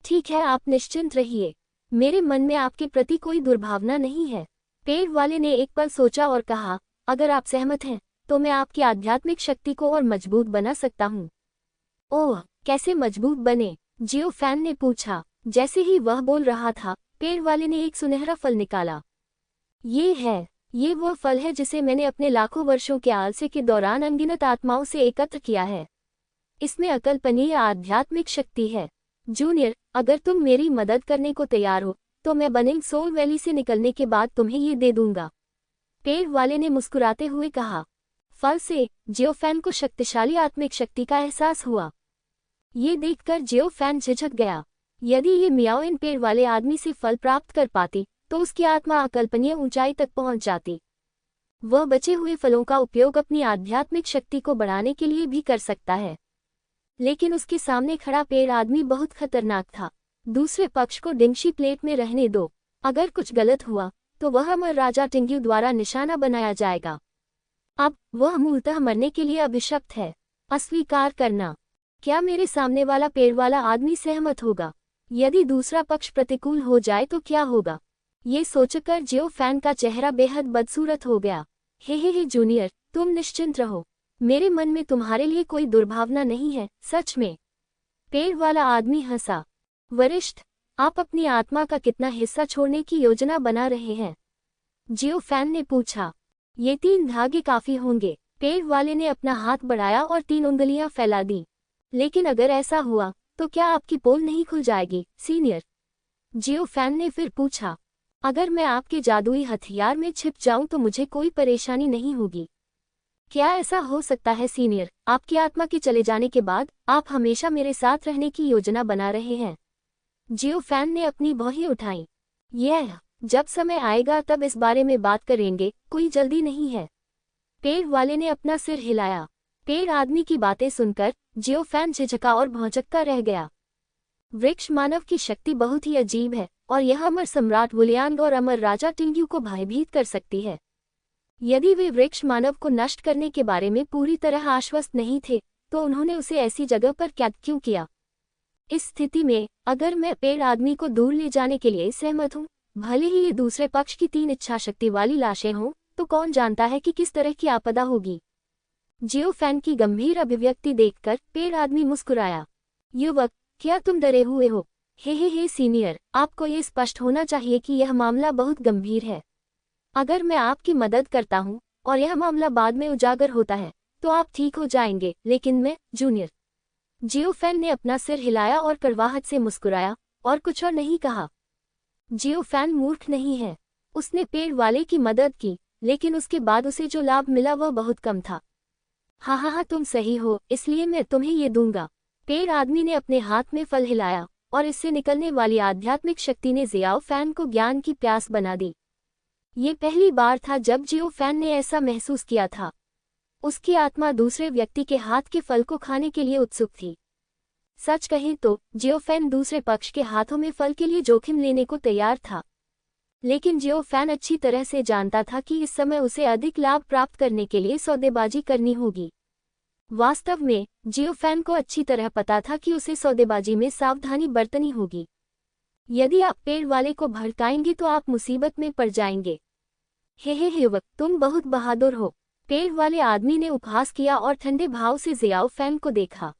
ठीक है, आप निश्चिंत रहिए। मेरे मन में आपके प्रति कोई दुर्भावना नहीं है। पेड़ वाले ने एक पल सोचा और कहा, अगर आप सहमत हैं, तो मैं आपकी आध्यात्मिक शक्ति को और मजबूत बना सकता हूँ। ओह, कैसे मजबूत बने? जियो फैन ने पूछा। जैसे ही वह बोल रहा था, पेड़ वाले ने एक सुनहरा फल निकाला। ये वो फल है जिसे मैंने अपने लाखों वर्षों के आलस्य के दौरान अनगिनत आत्माओं से एकत्र किया है। इसमें अकल्पनीय आध्यात्मिक शक्ति है। जूनियर, अगर तुम मेरी मदद करने को तैयार हो, तो मैं बनिंग सोल वैली से निकलने के बाद तुम्हें ये दे दूंगा। पेड़ वाले ने मुस्कुराते हुए कहा। फल से जियो फैन को शक्तिशाली आत्मिक शक्ति का एहसास हुआ। ये देखकर जियो फैन झिझक गया। यदि ये मियाओ इन पेड़ वाले आदमी से फल प्राप्त कर पाती, तो उसकी आत्मा अकल्पनीय ऊंचाई तक पहुंच जाती। वह बचे हुए फलों का उपयोग अपनी आध्यात्मिक शक्ति को बढ़ाने के लिए भी कर सकता है। लेकिन उसके सामने खड़ा पेड़ आदमी बहुत खतरनाक था। दूसरे पक्ष को डिंगशी प्लेट में रहने दो। अगर कुछ गलत हुआ, तो वह अमर राजा टिंग्यू द्वारा निशाना बनाया जाएगा। अब वह मूलतः मरने के लिए अभिशप्त है। अस्वीकार करना। क्या मेरे सामने वाला पेड़ वाला आदमी सहमत होगा? यदि दूसरा पक्ष प्रतिकूल हो जाए तो क्या होगा? ये सोचकर जियो फैन का चेहरा बेहद बदसूरत हो गया। हे जूनियर, तुम निश्चिंत रहो। मेरे मन में तुम्हारे लिए कोई दुर्भावना नहीं है, सच में। पेड़ वाला आदमी हंसा। वरिष्ठ, आप अपनी आत्मा का कितना हिस्सा छोड़ने की योजना बना रहे हैं? जियो फैन ने पूछा। ये 3 धागे काफी होंगे। पेड़ वाले ने अपना हाथ बढ़ाया और 3 उंगलियां फैला दी। लेकिन अगर ऐसा हुआ, तो क्या आपकी पोल नहीं खुल जाएगी, सीनियर? जियो फैन ने फिर पूछा। अगर मैं आपके जादुई हथियार में छिप जाऊं तो मुझे कोई परेशानी नहीं होगी। क्या ऐसा हो सकता है सीनियर? आपकी आत्मा के चले जाने के बाद आप हमेशा मेरे साथ रहने की योजना बना रहे हैं। जियो फैन ने अपनी भौहें उठाई। जब समय आएगा तब इस बारे में बात करेंगे, कोई जल्दी नहीं है। पेड़ वाले ने अपना सिर हिलाया। पेड़ आदमी की बातें सुनकर जियो फैन झिझका और भौंचक्का रह गया। वृक्ष मानव की शक्ति बहुत ही अजीब है, और यह अमर सम्राट वुलियांग और अमर राजा टिंग्यू को भयभीत कर सकती है। यदि वे वृक्ष मानव को नष्ट करने के बारे में पूरी तरह आश्वस्त नहीं थे, तो उन्होंने उसे ऐसी जगह पर कैद क्यों किया? इस स्थिति में अगर मैं पेड़ आदमी को दूर ले जाने के लिए सहमत हूँ, भले ही ये दूसरे पक्ष की 3 इच्छा शक्ति वाली लाशें हों, तो कौन जानता है कि किस तरह की आपदा होगी। जियो फैन की गंभीर अभिव्यक्ति देखकर पेड़ आदमी मुस्कुराया। युवक, क्या तुम डरे हुए हो? हे सीनियर, आपको ये स्पष्ट होना चाहिए कि यह मामला बहुत गंभीर है। अगर मैं आपकी मदद करता हूँ और यह मामला बाद में उजागर होता है, तो आप ठीक हो जाएंगे, लेकिन मैं, जूनियर। जियो फैन ने अपना सिर हिलाया और कड़वाहट से मुस्कुराया, और कुछ और नहीं कहा। जियो फैन मूर्ख नहीं है। उसने पेड़ वाले की मदद की, लेकिन उसके बाद उसे जो लाभ मिला वह बहुत कम था। हाँ, तुम सही हो, इसलिए मैं तुम्हें ये दूंगा। पेड़ आदमी ने अपने हाथ में फल हिलाया, और इससे निकलने वाली आध्यात्मिक शक्ति ने जियो फैन को ज्ञान की प्यास बना दी। ये पहली बार था जब जियो फैन ने ऐसा महसूस किया था। उसकी आत्मा दूसरे व्यक्ति के हाथ के फल को खाने के लिए उत्सुक थी। सच कहें तो जियो फैन दूसरे पक्ष के हाथों में फल के लिए जोखिम लेने को तैयार था। लेकिन जियो फैन अच्छी तरह से जानता था कि इस समय उसे अधिक लाभ प्राप्त करने के लिए सौदेबाजी करनी होगी। वास्तव में जियो फैन को अच्छी तरह पता था कि उसे सौदेबाजी में सावधानी बरतनी होगी। यदि आप पेड़ वाले को भड़काएंगे तो आप मुसीबत में पड़ जाएंगे। हे युवक, तुम बहुत बहादुर हो। पेड़ वाले आदमी ने उपहास किया और ठंडे भाव से जियो फैन को देखा।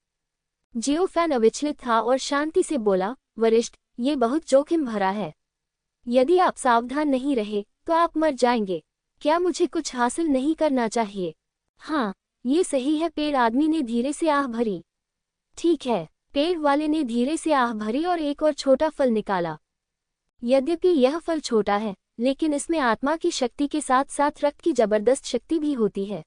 जियो फैन अविचलित था और शांति से बोला, वरिष्ठ, ये बहुत जोखिम भरा है। यदि आप सावधान नहीं रहे तो आप मर जाएंगे। क्या मुझे कुछ हासिल नहीं करना चाहिए? हाँ, ये सही है, पेड़ आदमी ने धीरे से आह भरी। ठीक है, पेड़ वाले ने धीरे से आह भरी और एक और छोटा फल निकाला। यद्यपि यह फल छोटा है, लेकिन इसमें आत्मा की शक्ति के साथ साथ रक्त की जबरदस्त शक्ति भी होती है।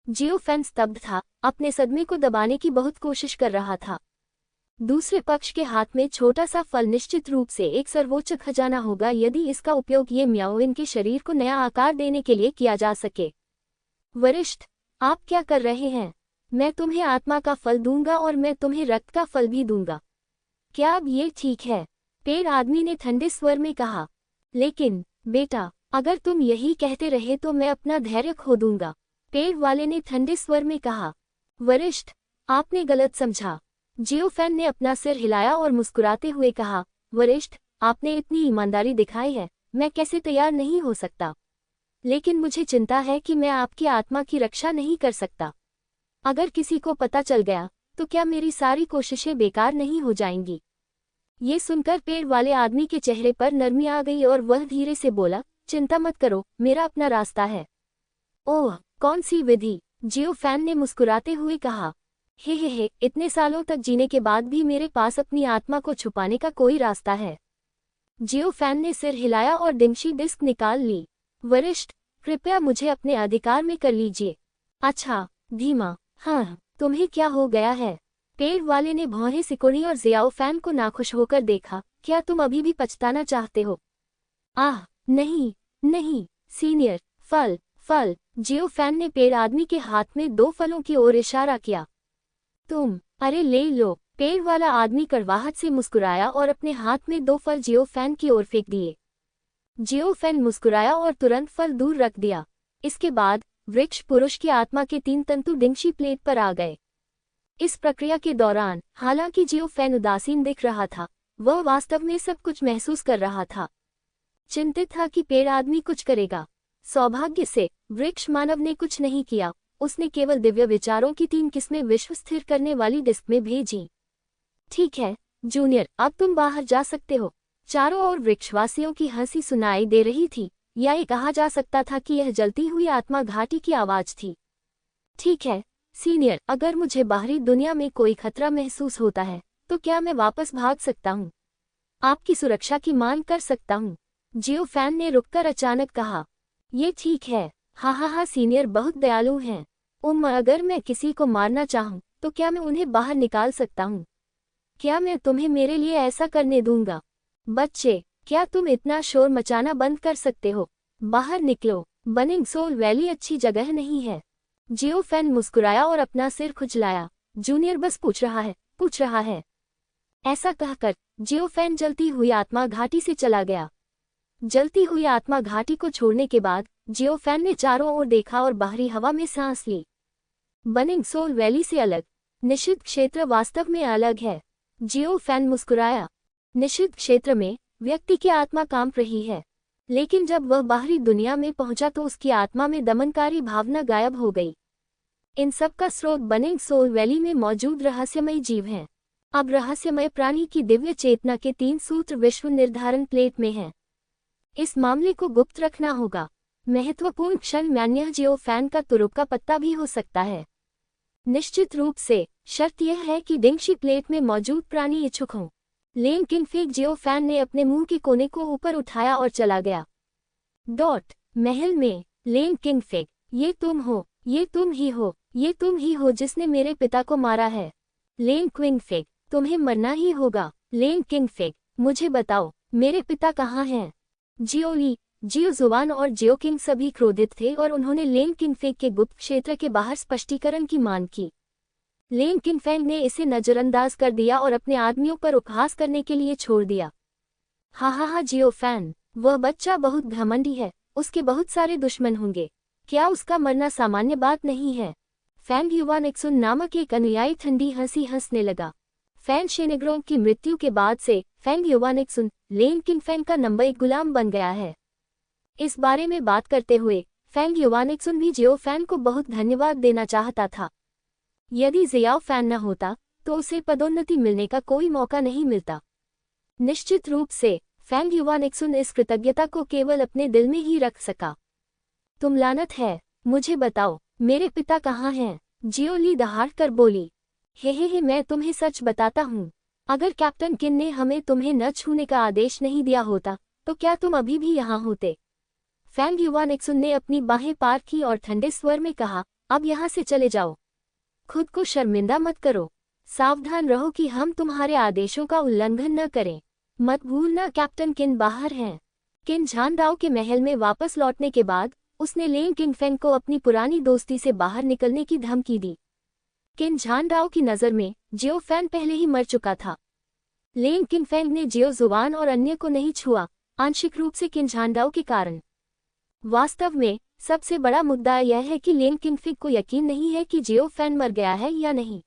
जियो फैन स्तब्ध था, अपने सदमे को दबाने की बहुत कोशिश कर रहा था। दूसरे पक्ष के हाथ में छोटा सा फल निश्चित रूप से एक सर्वोच्च खजाना होगा यदि इसका उपयोग ये म्याओविन के शरीर को नया आकार देने के लिए किया जा सके। वरिष्ठ, आप क्या कर रहे हैं? मैं तुम्हें आत्मा का फल दूंगा और मैं तुम्हें रक्त का फल भी दूंगा। क्या अब ये ठीक है? पेड़ आदमी ने ठंडे स्वर में कहा। लेकिन बेटा, अगर तुम यही कहते रहे तो मैं अपना धैर्य खो दूंगा, पेड़ वाले ने ठंडे स्वर में कहा। वरिष्ठ, आपने गलत समझा। जियो फैन ने अपना सिर हिलाया और मुस्कुराते हुए कहा, वरिष्ठ, आपने इतनी ईमानदारी दिखाई है, मैं कैसे तैयार नहीं हो सकता। लेकिन मुझे चिंता है कि मैं आपकी आत्मा की रक्षा नहीं कर सकता। अगर किसी को पता चल गया तो क्या मेरी सारी कोशिशें बेकार नहीं हो जाएंगी? ये सुनकर पेड़ वाले आदमी के चेहरे पर नरमी आ गई और वह धीरे से बोला, चिंता मत करो, मेरा अपना रास्ता है। ओह, कौन सी विधि? जियो फैन ने मुस्कुराते हुए कहा। हे, इतने सालों तक जीने के बाद भी मेरे पास अपनी आत्मा को छुपाने का कोई रास्ता है। जियो फैन ने सिर हिलाया और डिंशी डिस्क निकाल ली। वरिष्ठ, कृपया मुझे अपने अधिकार में कर लीजिए। अच्छा, धीमा। हाँ, तुम्हें क्या हो गया है? पेड़ वाले ने भौहें सिकुड़ी और जियाओ फैन को नाखुश होकर देखा। क्या तुम अभी भी पछताना चाहते हो? आह, नहीं नहीं सीनियर, फल फल। जियो फैन ने पेड़ आदमी के हाथ में 2 फलों की ओर इशारा किया। अरे ले लो। पेड़ वाला आदमी कड़वाहट से मुस्कुराया और अपने हाथ में 2 फल जियो फैन की ओर फेंक दिए। जियो फैन मुस्कुराया और तुरंत फल दूर रख दिया। इसके बाद वृक्ष पुरुष की आत्मा के 3 तंतु डिंशी प्लेट पर आ गए। इस प्रक्रिया के दौरान हालांकि जियो फैन उदासीन दिख रहा था, वह वास्तव में सब कुछ महसूस कर रहा था। चिंतित था कि पेड़ आदमी कुछ करेगा। सौभाग्य से वृक्ष मानव ने कुछ नहीं किया, उसने केवल दिव्य विचारों की 3 किस्में विश्व स्थिर करने वाली डिस्क में भेजी। ठीक है जूनियर, अब तुम बाहर जा सकते हो। चारों ओर वृक्षवासियों की हंसी सुनाई दे रही थी, या ये कहा जा सकता था कि यह जलती हुई आत्मा घाटी की आवाज थी। ठीक है सीनियर, अगर मुझे बाहरी दुनिया में कोई खतरा महसूस होता है तो क्या मैं वापस भाग सकता हूँ? आपकी सुरक्षा की मांग कर सकता हूँ? जियो फैन ने रुककर अचानक कहा। ये ठीक है। हा सीनियर बहुत दयालु हैं। अगर मैं किसी को मारना चाहूँ तो क्या मैं उन्हें बाहर निकाल सकता हूँ? क्या मैं तुम्हें मेरे लिए ऐसा करने दूंगा? बच्चे, क्या तुम इतना शोर मचाना बंद कर सकते हो? बाहर निकलो, बनिंग सोल वैली अच्छी जगह नहीं है। जियो फैन मुस्कुराया और अपना सिर खुजलाया। जूनियर बस पूछ रहा है। ऐसा कहकर जियो फैन जलती हुई आत्मा घाटी से चला गया। जलती हुई आत्मा घाटी को छोड़ने के बाद जियो फैन ने चारों ओर देखा और बाहरी हवा में सांस ली। बनिंग सोल वैली से अलग निषिद्ध क्षेत्र वास्तव में अलग है। जियो फैन मुस्कुराया। निषिद्ध क्षेत्र में व्यक्ति की आत्मा कांप रही है, लेकिन जब वह बाहरी दुनिया में पहुंचा तो उसकी आत्मा में दमनकारी भावना गायब हो गई। इन सब का स्रोत बनिंग सोल वैली में मौजूद रहस्यमय जीव हैं। अब रहस्यमय प्राणी की दिव्य चेतना के 3 सूत्र विश्व निर्धारण प्लेट में हैं। इस मामले को गुप्त रखना होगा। महत्वपूर्ण क्षण मान्य जियो फैन का तुरुप का पत्ता भी हो सकता है। निश्चित रूप से शर्त यह है कि डिंशी प्लेट में मौजूद प्राणी इच्छुक हों। लेन किंगफिग जियो फैन ने अपने मुंह के कोने को ऊपर उठाया और चला गया। महल में लेन किंगफिग, ये तुम हो, ये तुम ही हो जिसने मेरे पिता को मारा है। लेन किंगफिग, तुम्हें मरना ही होगा। लेन किंगफिग, मुझे बताओ मेरे पिता कहाँ हैं? जियो जुबान और जियो किंग सभी क्रोधित थे और उन्होंने लेन किंगफिग के गुप्त क्षेत्र के बाहर स्पष्टीकरण की मांग की। लेन किंगफिग ने इसे नजरअंदाज कर दिया और अपने आदमियों पर उपहास करने के लिए छोड़ दिया। हा जियो फैन, वह बच्चा बहुत घमंडी है, उसके बहुत सारे दुश्मन होंगे। क्या उसका मरना सामान्य बात नहीं है? फैंग युवानिक्सुन नामक एक अनुयायी ठंडी हंसी हंसने लगा। फैन शेनेग्रोंग की मृत्यु के बाद से फैंग युवानिक्सुन लेन किंगफिग का नंबर 1 गुलाम बन गया है। इस बारे में बात करते हुए फैंग युवानिक्सुन भी जियो फैन को बहुत धन्यवाद देना चाहता था। यदि जियाओ फैन न होता तो उसे पदोन्नति मिलने का कोई मौका नहीं मिलता। निश्चित रूप से फैंग युवानिक्सुन इस कृतज्ञता को केवल अपने दिल में ही रख सका। तुम लानत है, मुझे बताओ मेरे पिता कहाँ हैं? जियो ली दहाड़ कर बोली। हे मैं तुम्हें सच बताता हूँ, अगर कैप्टन किन ने हमें तुम्हें न छूने का आदेश नहीं दिया होता तो क्या तुम अभी भी यहाँ होते? फैंग युवानिक्सुन ने अपनी बाहें पार की और ठंडे स्वर में कहा, अब यहाँ से चले जाओ। खुद को शर्मिंदा मत करो। सावधान रहो कि हम तुम्हारे आदेशों का उल्लंघन न करें। मत भूलना कैप्टन किन बाहर हैं। किन झानदाओ के महल में वापस लौटने के बाद उसने लेंग किंगफेंग को अपनी पुरानी दोस्ती से बाहर निकलने की धमकी दी। किन झानदाओ की नज़र में जियो फैन पहले ही मर चुका था। लेंग किंगफेंग ने जियो जुबान और अन्य को नहीं छुआ, आंशिक रूप से किन झानदाओ के कारण। वास्तव में सबसे बड़ा मुद्दा यह है कि लेंग किंगफेंग को यकीन नहीं है कि जियो फैन मर गया है या नहीं।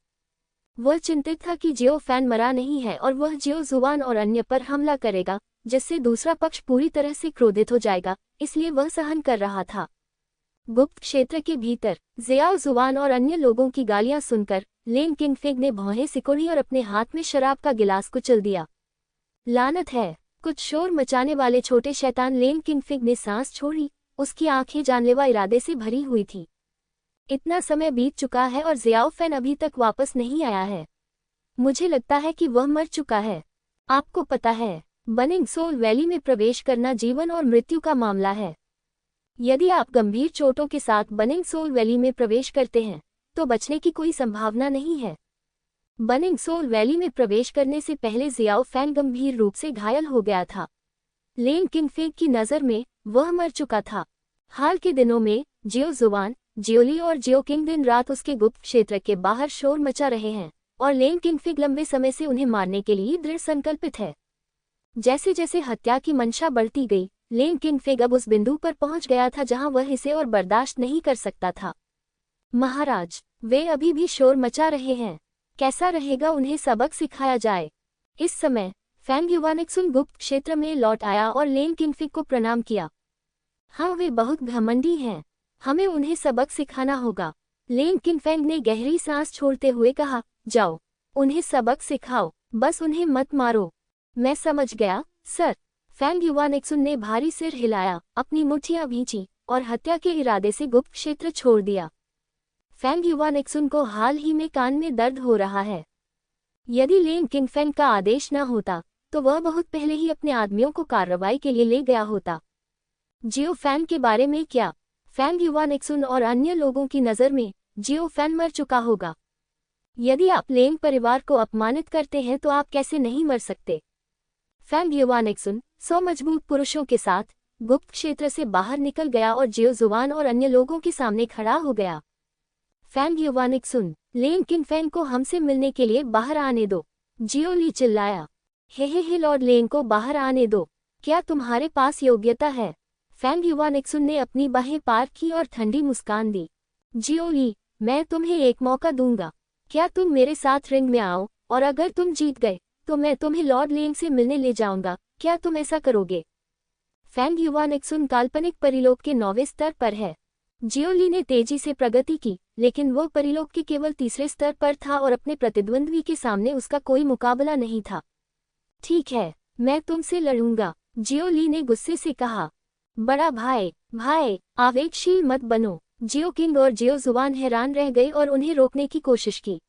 वह चिंतित था कि जियो फैन मरा नहीं है और वह जियो जुबान और अन्य पर हमला करेगा, जिससे दूसरा पक्ष पूरी तरह से क्रोधित हो जाएगा, इसलिए वह सहन कर रहा था। गुप्त क्षेत्र के भीतर जियाओ जुबान और अन्य लोगों की गालियां सुनकर लेंग किंगफेंग ने भौहें सिकोड़ी और अपने हाथ में शराब का गिलास कुचल दिया। लानत है, कुछ शोर मचाने वाले छोटे शैतान। लेंग किंगफेंग ने सांस छोड़ी, उसकी आंखें जानलेवा इरादे से भरी हुई थी। इतना समय बीत चुका है और जियाओ फैन अभी तक वापस नहीं आया है। मुझे लगता है कि वह मर चुका है। आपको पता है, बनिंग सोल वैली में प्रवेश करना जीवन और मृत्यु का मामला है। यदि आप गंभीर चोटों के साथ बनिंग सोल वैली में प्रवेश करते हैं तो बचने की कोई संभावना नहीं है। बनिंग सोल वैली में प्रवेश करने से पहले जियाओ फैन गंभीर रूप से घायल हो गया था। लेंग किंगफेंग की नज़र में वह मर चुका था। हाल के दिनों में जियो जुबान, जियोली और जियो किंग दिन रात उसके गुप्त क्षेत्र के बाहर शोर मचा रहे हैं और लेंग किंगफेंग लंबे समय से उन्हें मारने के लिए दृढ़ संकल्पित है। जैसे जैसे हत्या की मंशा बढ़ती गई, लेंग किंगफेंग अब उस बिंदु पर पहुंच गया था जहां वह इसे और बर्दाश्त नहीं कर सकता था। महाराज, वे अभी भी शोर मचा रहे हैं। कैसा रहेगा उन्हें सबक सिखाया जाए। इस समय फैंग युवानिक्सुन गुप्त क्षेत्र में लौट आया और लेंग किंगफेंग को प्रणाम किया। हाँ, वे बहुत घमंडी हैं, हमें उन्हें सबक सिखाना होगा। लेंग किंगफेंग ने गहरी सांस छोड़ते हुए कहा, जाओ, उन्हें सबक सिखाओ, बस उन्हें मत मारो। मैं समझ गया, सर। फैंग युवानिक्सुन ने भारी सिर हिलाया, अपनी मुट्ठियां भींची और हत्या के इरादे से गुप्त क्षेत्र छोड़ दिया। फैंग युवानिक्सुन को हाल ही में कान में दर्द हो रहा है। यदि लेंग किंगफेंग का आदेश न होता तो वह बहुत पहले ही अपने आदमियों को कार्रवाई के लिए ले गया होता। जियो फैन के बारे में क्या? फैंग युवानिक्सुन और अन्य लोगों की नज़र में जियो फैन मर चुका होगा। यदि आप लेंग परिवार को अपमानित करते हैं तो आप कैसे नहीं मर सकते? फैंग युवानिक्सुन 100 मजबूत पुरुषों के साथ गुप्त क्षेत्र से बाहर निकल गया और जियो जुबान और अन्य लोगों के सामने खड़ा हो गया। फैंग युवानिक्सुन, लेंग किंगफेंग को हमसे मिलने के लिए बाहर आने दो। जियो ली चिल्लाया। हे लॉर्ड लेंग को बाहर आने दो। क्या तुम्हारे पास योग्यता है? फैंग युवानिक्सुन ने अपनी बाहें पार की और ठंडी मुस्कान दी। जियो ली, मैं तुम्हें एक मौका दूंगा। क्या तुम मेरे साथ रिंग में आओ और अगर तुम जीत गए तो मैं तुम्हें लॉर्ड लेंग से मिलने ले जाऊंगा। क्या तुम ऐसा करोगे? फैंग युवानिक्सुन काल्पनिक परिलोक के 9वें स्तर पर है। जियो ली ने तेजी से प्रगति की, लेकिन वह परिलोक के केवल 3रे स्तर पर था और अपने प्रतिद्वंद्वी के सामने उसका कोई मुकाबला नहीं था। ठीक है, मैं तुमसे लड़ूंगा, जियो ली ने गुस्से से कहा। बड़ा भाई, आवेगशील मत बनो। जियो किंग और जियो जुबान हैरान रह गए और उन्हें रोकने की कोशिश की,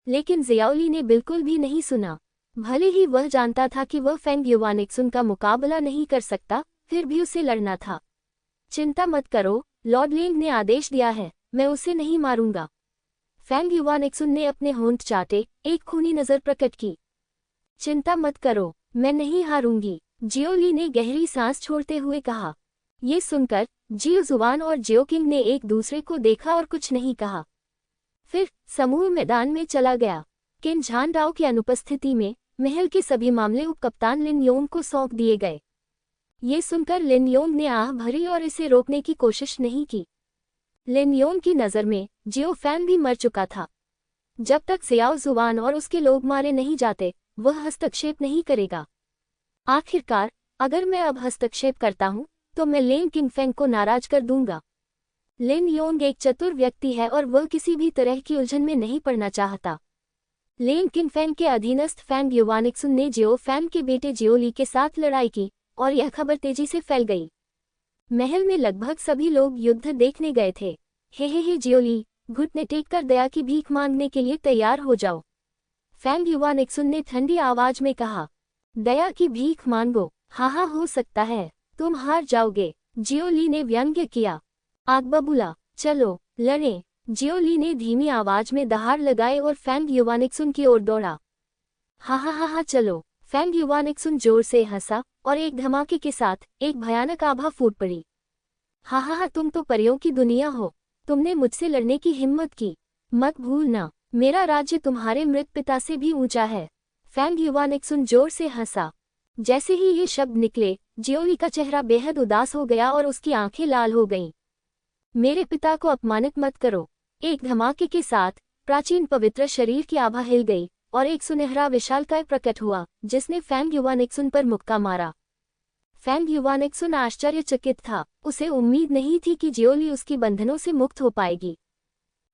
लेकिन जियाओ ली ने बिल्कुल भी नहीं सुना। भले ही वह जानता था कि वह फैंग युवानिक्सुन का मुकाबला नहीं कर सकता, फिर भी उसे लड़ना था। चिंता मत करो, लॉर्ड लेंग ने आदेश दिया है, मैं उसे नहीं मारूंगा। फैंग युवानिक्सुन ने अपने होंठ चाटे, एक खूनी नज़र प्रकट की। चिंता मत करो, मैं नहीं हारूंगी, जियो ली ने गहरी सांस छोड़ते हुए कहा। ये सुनकर जियो जुबान और जियो किंग ने एक दूसरे को देखा और कुछ नहीं कहा। फिर समूह मैदान में चला गया। किन झानडाओ की अनुपस्थिति में महल के सभी मामले उपकप्तान लिन योंग को सौंप दिए गए। ये सुनकर लिन योंग ने आह भरी और इसे रोकने की कोशिश नहीं की। लिन योंग की नज़र में जियो फैन भी मर चुका था। जब तक जियाओ जुबान और उसके लोग मारे नहीं जाते, वह हस्तक्षेप नहीं करेगा। आखिरकार, अगर मैं अब हस्तक्षेप करता हूं तो मैं लेंग किंगफेंग को नाराज कर दूंगा। लिन योंग एक चतुर व्यक्ति है और वह किसी भी तरह की उलझन में नहीं पड़ना चाहता। लेन किनफेंग के अधीनस्थ फैंग युवानिक्सुन ने जियो फैन के बेटे जियो ली के साथ लड़ाई की और यह खबर तेजी से फैल गई। महल में लगभग सभी लोग युद्ध देखने गए थे। हे जियो ली, घुटने टेक कर दया की भीख मांगने के लिए तैयार हो जाओ। फैंग युवानिक्सुन ने ठंडी आवाज में कहा। दया की भीख मांगो? हाँ हो सकता है, तुम हार जाओगे, जियो ली ने व्यंग्य किया। आगबबूला, चलो लड़ें। जियो ली ने धीमी आवाज में दहाड़ लगाए और फैंग युवानिक्सुन की ओर दौड़ा। हा चलो। फैंग युवानिक्सुन जोर से हंसा और एक धमाके के साथ एक भयानक आभा फूट पड़ी। हा तुम तो परियों की दुनिया हो, तुमने मुझसे लड़ने की हिम्मत की। मत भूलना, मेरा राज्य तुम्हारे मृत पिता से भी ऊंचा है। फैंग युवानिक्सुन जोर से हंसा। जैसे ही ये शब्द निकले, जियो ली का चेहरा बेहद उदास हो गया और उसकी आंखें लाल हो गईं। मेरे पिता को अपमानित मत करो। एक धमाके के साथ प्राचीन पवित्र शरीर की आभा हिल गई और एक सुनहरा विशालकाय प्रकट हुआ जिसने फैंग युवानिक्सुन पर मुक्का मारा। फैंग युवानिक्सुन आश्चर्यचकित था, उसे उम्मीद नहीं थी कि जियो ली उसकी बंधनों से मुक्त हो पाएगी।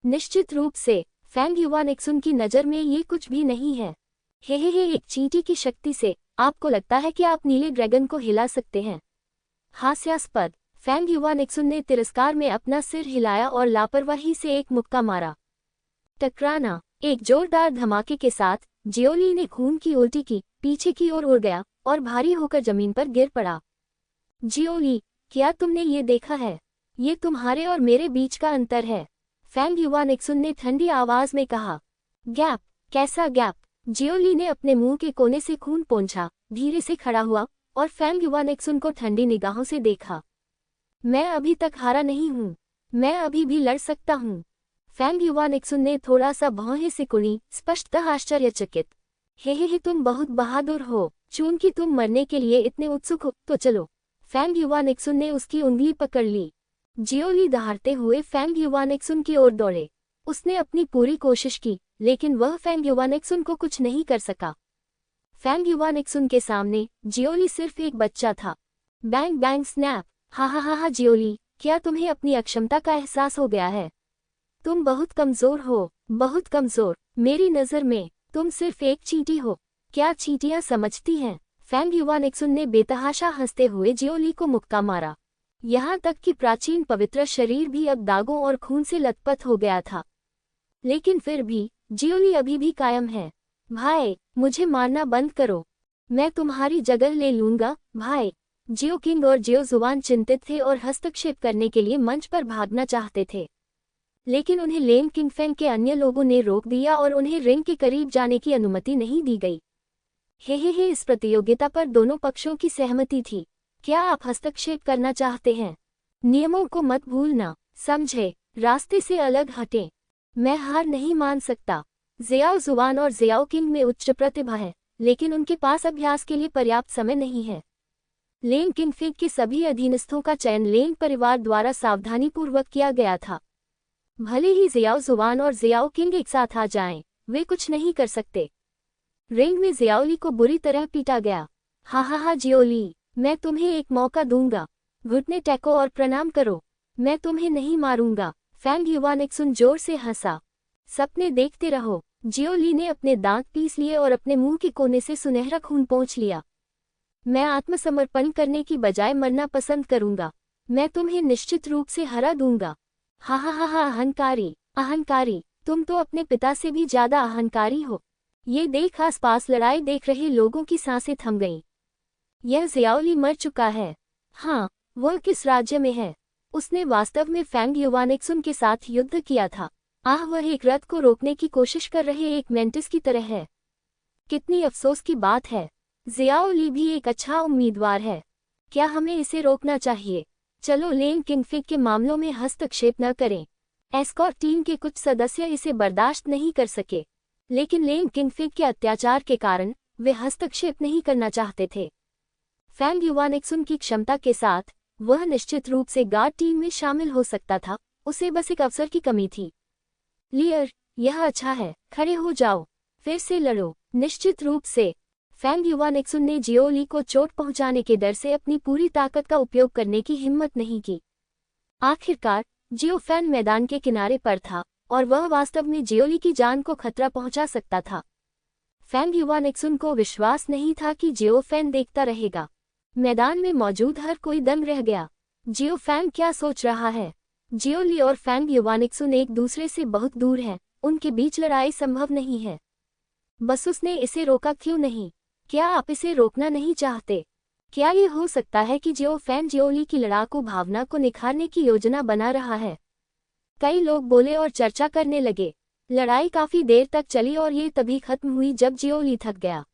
निश्चित रूप से फैंग युवानिक्सुन की नज़र में ये कुछ भी नहीं है। हे एक चींटी की शक्ति से आपको लगता है कि आप नीले ड्रैगन को हिला सकते हैं? हास्यास्पद। फैंग युवानिक्सुन ने तिरस्कार में अपना सिर हिलाया और लापरवाही से एक मुक्का मारा। टकराना। एक जोरदार धमाके के साथ जियो ली ने खून की उल्टी की, पीछे की ओर उड़ गया और भारी होकर जमीन पर गिर पड़ा। जियो ली, क्या तुमने ये देखा है? ये तुम्हारे और मेरे बीच का अंतर है, फैंग युवानिक्सुन ने ठंडी आवाज में कहा। गैप? कैसा गैप? जियो ली ने अपने मुंह के कोने से खून पोंछा, धीरे से खड़ा हुआ और फैंग युवानिक्सुन को ठंडी निगाहों से देखा। मैं अभी तक हारा नहीं हूँ, मैं अभी भी लड़ सकता हूँ। फैंग युवानिक्सुन ने थोड़ा सा भौहें से कुनी, स्पष्टतः आश्चर्यचकित। हे तुम बहुत बहादुर हो, चूंकि तुम मरने के लिए इतने उत्सुक हो तो चलो। फैंग युवानिक्सुन ने उसकी उंगली पकड़ ली। जियो ली दहाड़ते हुए फैंग युवानिक्सुन की ओर दौड़े। उसने अपनी पूरी कोशिश की, लेकिन वह फैंग युवानिक्सुन को कुछ नहीं कर सका। फैंग युवानिक्सुन के सामने जियो ली सिर्फ एक बच्चा था। Bang bang snap. हा जियो ली, क्या तुम्हें अपनी अक्षमता का एहसास हो गया है? तुम बहुत कमजोर हो, बहुत कमजोर। मेरी नज़र में तुम सिर्फ एक चींटी हो। क्या चींटियां समझती हैं? फैंग युवानिक्सुन ने बेतहाशा हंसते हुए जियो ली को मुक्का मारा। यहाँ तक कि प्राचीन पवित्र शरीर भी अब दागों और खून से लथपथ हो गया था। लेकिन फिर भी जियो ली अभी भी कायम है। भाई, मुझे मारना बंद करो, मैं तुम्हारी जगह ले लूंगा। भाई। जियो किंग और जियो जुवान चिंतित थे और हस्तक्षेप करने के लिए मंच पर भागना चाहते थे, लेकिन उन्हें लेन किंगफेंग के अन्य लोगों ने रोक दिया और उन्हें रिंग के करीब जाने की अनुमति नहीं दी गई। हे इस प्रतियोगिता पर दोनों पक्षों की सहमति थी। क्या आप हस्तक्षेप करना चाहते हैं? नियमों को मत भूलना, समझे? रास्ते से अलग हटें। मैं हार नहीं मान सकता। जियाओ जुवान और जियाओ किंग में उच्च प्रतिभा है, लेकिन उनके पास अभ्यास के लिए पर्याप्त समय नहीं है। लेन किंगफेंग के सभी अधीनस्थों का चयन लेन परिवार द्वारा सावधानीपूर्वक किया गया था। भले ही जियाओ जुवान और जियाओ किंग एक साथ आ जाएं, वे कुछ नहीं कर सकते। रिंग में जियाओ ली को बुरी तरह पीटा गया। हा जियो ली, मैं तुम्हें एक मौका दूंगा। घुटने टेको और प्रणाम करो, मैं तुम्हें नहीं मारूंगा। फैंग युवानिक्सुन जोर से हंसा। सपने देखते रहो। जियो ली ने अपने दांत पीस लिए और अपने मुंह के कोने से सुनहरा खून पोंछ लिया। मैं आत्मसमर्पण करने की बजाय मरना पसंद करूंगा। मैं तुम्हें निश्चित रूप से हरा दूंगा। हा अहंकारी, अहंकारी, तुम तो अपने पिता से भी ज्यादा अहंकारी हो। ये देख आसपास लड़ाई देख रहे लोगों की सांसें थम गईं। यह जियाओ ली मर चुका है। हाँ, वह किस राज्य में है? उसने वास्तव में फैंग युवानिक्सुन के साथ युद्ध किया था। वह एक रथ को रोकने की कोशिश कर रहे एक मेंटिस की तरह है। कितनी अफसोस की बात है। जियाओ ली भी एक अच्छा उम्मीदवार है। क्या हमें इसे रोकना चाहिए? चलो लेन किंगफेंग के मामलों में हस्तक्षेप न करें। एस्कॉर्ट टीम के कुछ सदस्य इसे बर्दाश्त नहीं कर सके, लेकिन लेन किंगफेंग के अत्याचार के कारण वे हस्तक्षेप नहीं करना चाहते थे। फैंग युवानिक्सुन की क्षमता के साथ वह निश्चित रूप से गार्ड टीम में शामिल हो सकता था, उसे बस एक अवसर की कमी थी। लियर, यह अच्छा है, खड़े हो जाओ, फिर से लड़ो। निश्चित रूप से। फैंग युवानिक्सुन ने जियो ली को चोट पहुंचाने के डर से अपनी पूरी ताकत का उपयोग करने की हिम्मत नहीं की। आखिरकार जियो फैन मैदान के किनारे पर था और वह वास्तव में जियो ली की जान को खतरा पहुंचा सकता था। फैंग युवानिक्सुन को विश्वास नहीं था कि जियो फैन देखता रहेगा। मैदान में मौजूद हर कोई दंग रह गया। जियो फैन क्या सोच रहा है? जियो ली और फैंग युवानिक्सुन एक दूसरे से बहुत दूर हैं, उनके बीच लड़ाई संभव नहीं है। बस उसने इसे रोका क्यों नहीं? क्या आप इसे रोकना नहीं चाहते? क्या ये हो सकता है कि जियो फैन जियोली की लड़ाकू भावना को निखारने की योजना बना रहा है? कई लोग बोले और चर्चा करने लगे। लड़ाई काफी देर तक चली और ये तभी खत्म हुई जब जियोली थक गया।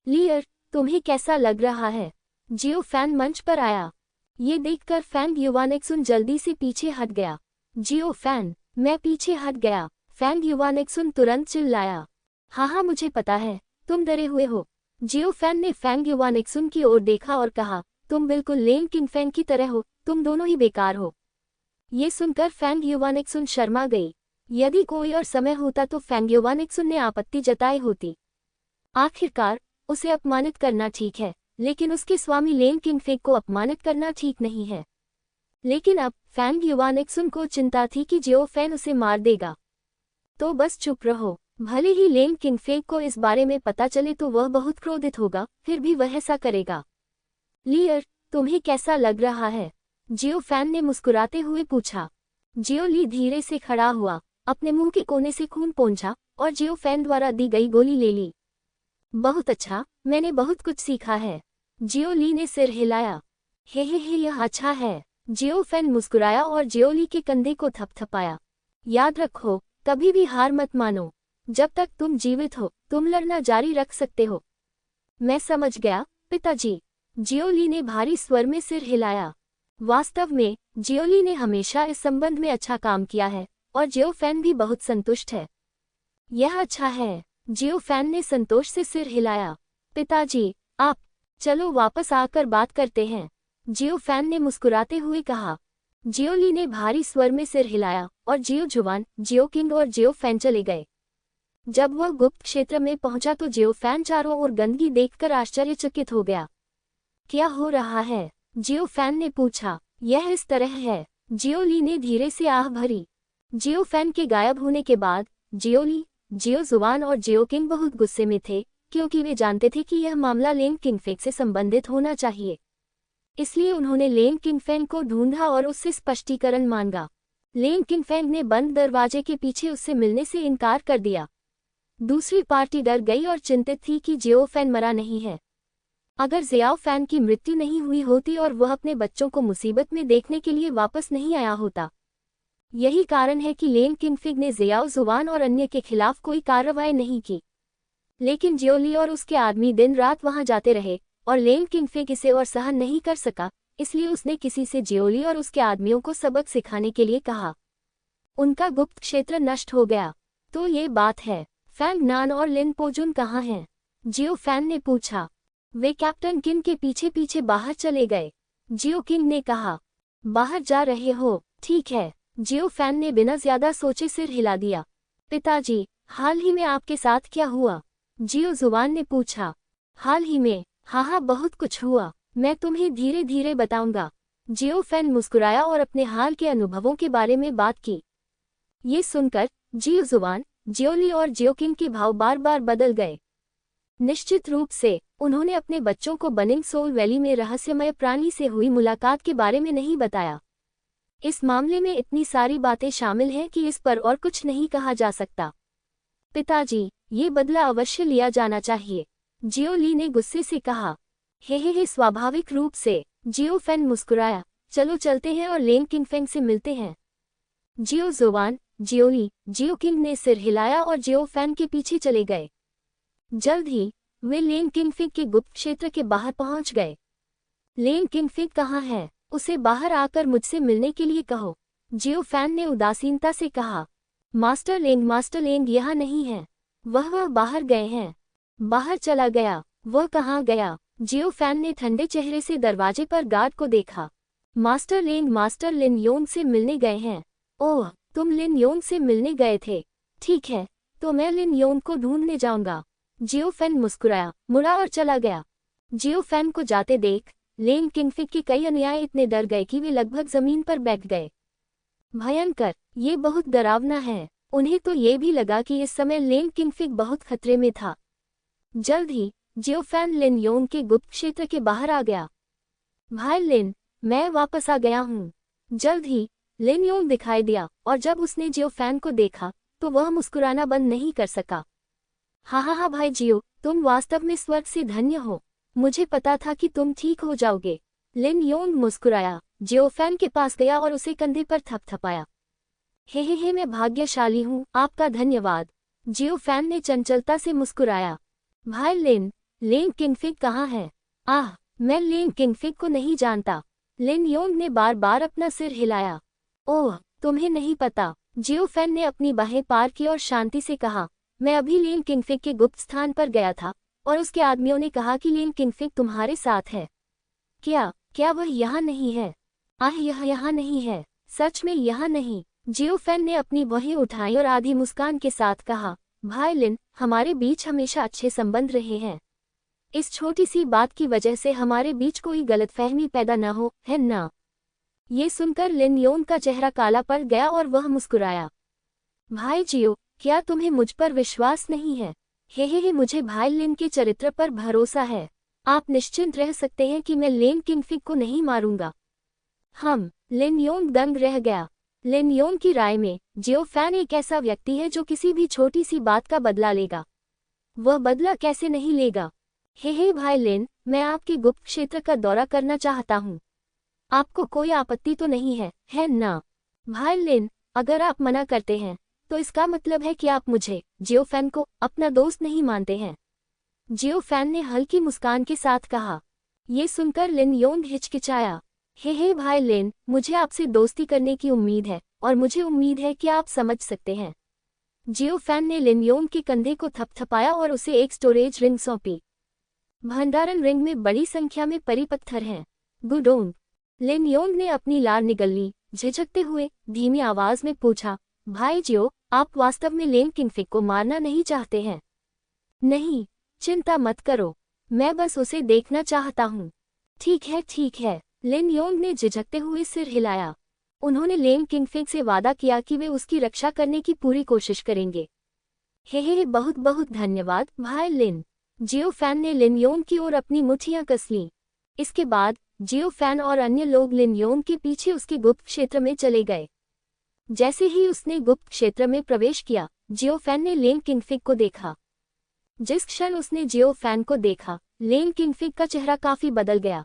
लियर, तुम्हें कैसा लग रहा है? जियो फैन मंच पर आया। ये देखकर फैंग युवानिक्सुन जल्दी से पीछे हट गया। जियो फैन, मैं पीछे हट गया। फैंग युवानिक्सुन तुरंत चिल्लाया। हाँ, मुझे पता है, तुम डरे हुए हो। जियो फैन ने फैंग युवानिक्सुन की ओर देखा और कहा, तुम बिल्कुल लेन किंगफेंग की तरह हो, तुम दोनों ही बेकार हो। ये सुनकर फैंग युवानिक्सुन शर्मा गई। यदि कोई और समय होता तो फैंग युवानिक्सुन ने आपत्ति जताई होती। आखिरकार, उसे अपमानित करना ठीक है, लेकिन उसके स्वामी लेन किंगफेंग को अपमानित करना ठीक नहीं है। लेकिन अब फैंग युवानिक्सुन को चिंता थी कि जियो फैन उसे मार देगा। तो बस चुप रहो। भले ही लेन किंगफेंग को इस बारे में पता चले तो वह बहुत क्रोधित होगा, फिर भी वह ऐसा करेगा। लियर, तुम्हें कैसा लग रहा है? जियो फैन ने मुस्कुराते हुए पूछा। जियो ली धीरे से खड़ा हुआ, अपने मुंह के कोने से खून पोंछा और जियो फैन द्वारा दी गई गोली ले ली। बहुत अच्छा, मैंने बहुत कुछ सीखा है। जियो ली ने सिर हिलाया। हे, यह अच्छा है। जियो फैन मुस्कुराया और जियो ली के कंधे को थपथपाया। याद रखो, कभी भी हार मत मानो। जब तक तुम जीवित हो, तुम लड़ना जारी रख सकते हो। मैं समझ गया, पिताजी। जियो ली ने भारी स्वर में सिर हिलाया। वास्तव में, जियो ली ने हमेशा इस संबंध में अच्छा काम किया है और जियो फैन भी बहुत संतुष्ट है। यह अच्छा है। जियो फैन ने संतोष से सिर हिलाया। पिताजी, आप, चलो वापस आकर बात करते हैं, जियो फैन ने मुस्कुराते हुए कहा। जियो ली ने भारी स्वर में सिर हिलाया और जियो जुवान, जियो किंग और जियो फैन चले गए। जब वह गुप्त क्षेत्र में पहुंचा तो जियो फैन चारों ओर गंदगी देखकर आश्चर्यचकित हो गया। क्या हो रहा है? जियो फैन ने पूछा। यह इस तरह है, जियो ली ने धीरे से आह भरी। जियो फैन के गायब होने के बाद जियो ली, जियो जुवान और जियो किंग बहुत गुस्से में थे, क्योंकि वे जानते थे कि यह मामला लेन किंगफेंग से संबंधित होना चाहिए। इसलिए उन्होंने लेन किंगफेंग को ढूंढा और उससे स्पष्टीकरण मांगा। लेन किंगफेंग ने बंद दरवाजे के पीछे उससे मिलने से इनकार कर दिया। दूसरी पार्टी डर गई और चिंतित थी कि जियो फैन मरा नहीं है। अगर जियाओ फैन की मृत्यु नहीं हुई होती और वह अपने बच्चों को मुसीबत में देखने के लिए वापस नहीं आया होता। यही कारण है कि लेन किंगफेंग ने जियाओ जुवान और अन्य के खिलाफ कोई कार्रवाई नहीं की। लेकिन जियो ली और उसके आदमी दिन रात वहां जाते रहे और लेन किंगफेंग इसे और सहन नहीं कर सका, इसलिए उसने किसी से जियो ली और उसके आदमियों को सबक सिखाने के लिए कहा। उनका गुप्त क्षेत्र नष्ट हो गया। तो ये बात है। फैंग नान और लिन पोजुन कहाँ हैं? जियो फैन ने पूछा। वे कैप्टन किन के पीछे पीछे बाहर चले गए, जियो किंग ने कहा। बाहर जा रहे हो? ठीक है, जियो फैन ने बिना ज्यादा सोचे सिर हिला दिया। पिताजी, हाल ही में आपके साथ क्या हुआ? जियो जुवान ने पूछा। हाल ही में? हाँ, बहुत कुछ हुआ, मैं तुम्हें धीरे धीरे बताऊंगा। जियो फैन मुस्कुराया और अपने हाल के अनुभवों के बारे में बात की। ये सुनकर जियो जुवान, जियो ली और जियो किंग के भाव बार बार बदल गए। निश्चित रूप से, उन्होंने अपने बच्चों को बनिंग सोल वैली में रहस्यमय प्राणी से हुई मुलाकात के बारे में नहीं बताया। इस मामले में इतनी सारी बातें शामिल हैं कि इस पर और कुछ नहीं कहा जा सकता। पिताजी, ये बदला अवश्य लिया जाना चाहिए, जियो ली ने गुस्से से कहा। हे, स्वाभाविक रूप से, जियो फैन मुस्कुराया। चलो चलते हैं और लेन किंगफेंग से मिलते हैं। जियो जुवान, जियो ली, जियो किंग ने सिर हिलाया और जियो फैन के पीछे चले गए। जल्द ही वे लेन किंगफेंग के गुप्त क्षेत्र के बाहर पहुंच गए। लेन किंगफेंग कहाँ है? उसे बाहर आकर मुझसे मिलने के लिए कहो, जियो फैन ने उदासीनता से कहा। मास्टर लेंग यहाँ नहीं है। वह बाहर गए हैं। बाहर चला गया? वह कहाँ गया? जियो फैन ने ठंडे चेहरे से दरवाजे पर गार्ड को देखा। मास्टर लिन योंग से मिलने गए हैं। ओह, तुम लिन योंग से मिलने गए थे? ठीक है, तो मैं लिन योंग को ढूंढने जाऊंगा। जियो फैन मुस्कुराया, मुड़ा और चला गया। जियो फैन को जाते देख लेन किंगफेंग के कई अनुयायी इतने डर गए कि वे लगभग जमीन पर बैठ गए। भयंकर, ये बहुत डरावना है। उन्हें तो ये भी लगा कि इस समय लेन किंगफेंग बहुत खतरे में था। जल्द ही जियो फैन लिन योंग के गुप्त क्षेत्र के बाहर आ गया। भाई लिन, मैं वापस आ गया हूँ। जल्द ही लिन योंग दिखाई दिया और जब उसने जियो फैन को देखा तो वह मुस्कुराना बंद नहीं कर सका। हा भाई जियो, तुम वास्तव में स्वर्ग से धन्य हो। मुझे पता था कि तुम ठीक हो जाओगे। लिन योंग मुस्कुराया, जियो फैन के पास गया और उसे कंधे पर थपथपाया। हे मैं भाग्यशाली हूँ, आपका धन्यवाद। जियो फैन ने चंचलता से मुस्कुराया। भाई लिन, लेन किंगफिग कहाँ है? आह, मैं लेन किंगफिग को नहीं जानता। लिन योंग ने बार बार अपना सिर हिलाया। ओह, तुम्हें नहीं पता। जियो फैन ने अपनी बाहें पार की और शांति से कहा, मैं अभी लेन किंगफिग के गुप्त स्थान पर गया था और उसके आदमियों ने कहा कि लेन किंगफिग तुम्हारे साथ है। क्या वह यहाँ नहीं है? आह, यह यहाँ नहीं है। सच में यहाँ नहीं। जियो फैन ने अपनी बाहें उठाई और आधी मुस्कान के साथ कहा, भाई लिन, हमारे बीच हमेशा अच्छे संबंध रहे हैं। इस छोटी सी बात की वजह से हमारे बीच कोई गलतफहमी पैदा न हो, है ना? ये सुनकर लिन योंग का चेहरा काला पड़ गया और वह मुस्कुराया। भाई जियो, क्या तुम्हें मुझ पर विश्वास नहीं है? हे, मुझे भाई लिन के चरित्र पर भरोसा है। आप निश्चिंत रह सकते हैं कि मैं लेन किंगफिग को नहीं मारूंगा। लिन योंग दंग रह गया। लिन योंग की राय में जियो फैन एक ऐसा व्यक्ति है जो किसी भी छोटी सी बात का बदला लेगा। वह बदला कैसे नहीं लेगा? हे भाई लिन, मैं आपके गुप्त क्षेत्र का दौरा करना चाहता हूँ। आपको कोई आपत्ति तो नहीं है ना? भाई लिन, अगर आप मना करते हैं तो इसका मतलब है कि आप मुझे, जियो फैन को, अपना दोस्त नहीं मानते हैं। जियो फैन ने हल्की मुस्कान के साथ कहा। ये सुनकर लिन योंग हिचकिचाया। हे भाई लिन, मुझे आपसे दोस्ती करने की उम्मीद है और मुझे उम्मीद है कि आप समझ सकते हैं। जियो फैन ने लिन योंग के कंधे को थपथपाया और उसे एक स्टोरेज रिंग सौंपी। भंडारण रिंग में बड़ी संख्या में परिपत्थर हैं। गुडोंग। लिन योंग ने अपनी लार निगल ली। झिझकते हुए धीमी आवाज में पूछा, भाई जियो, आप वास्तव में लेन किंगफिग को मारना नहीं चाहते हैं? नहीं, चिंता मत करो, मैं बस उसे देखना चाहता हूँ। ठीक है। लिन योंग ने झिझकते हुए सिर हिलाया। उन्होंने लेन किंगफिग से वादा किया कि वे उसकी रक्षा करने की पूरी कोशिश करेंगे। हे, बहुत बहुत धन्यवाद भाई लिन। जियो फैन ने लिन योंग की ओर अपनी मुट्ठियां कस लीं। इसके बाद जियो फैन और अन्य लोग लिन योंग के पीछे उसके गुप्त क्षेत्र में चले गए। जैसे ही उसने गुप्त क्षेत्र में प्रवेश किया, जियो फैन ने लेन किंगफिग को देखा। जिस क्षण उसने जियो फैन को देखा, लेन किंगफिग का चेहरा काफी बदल गया।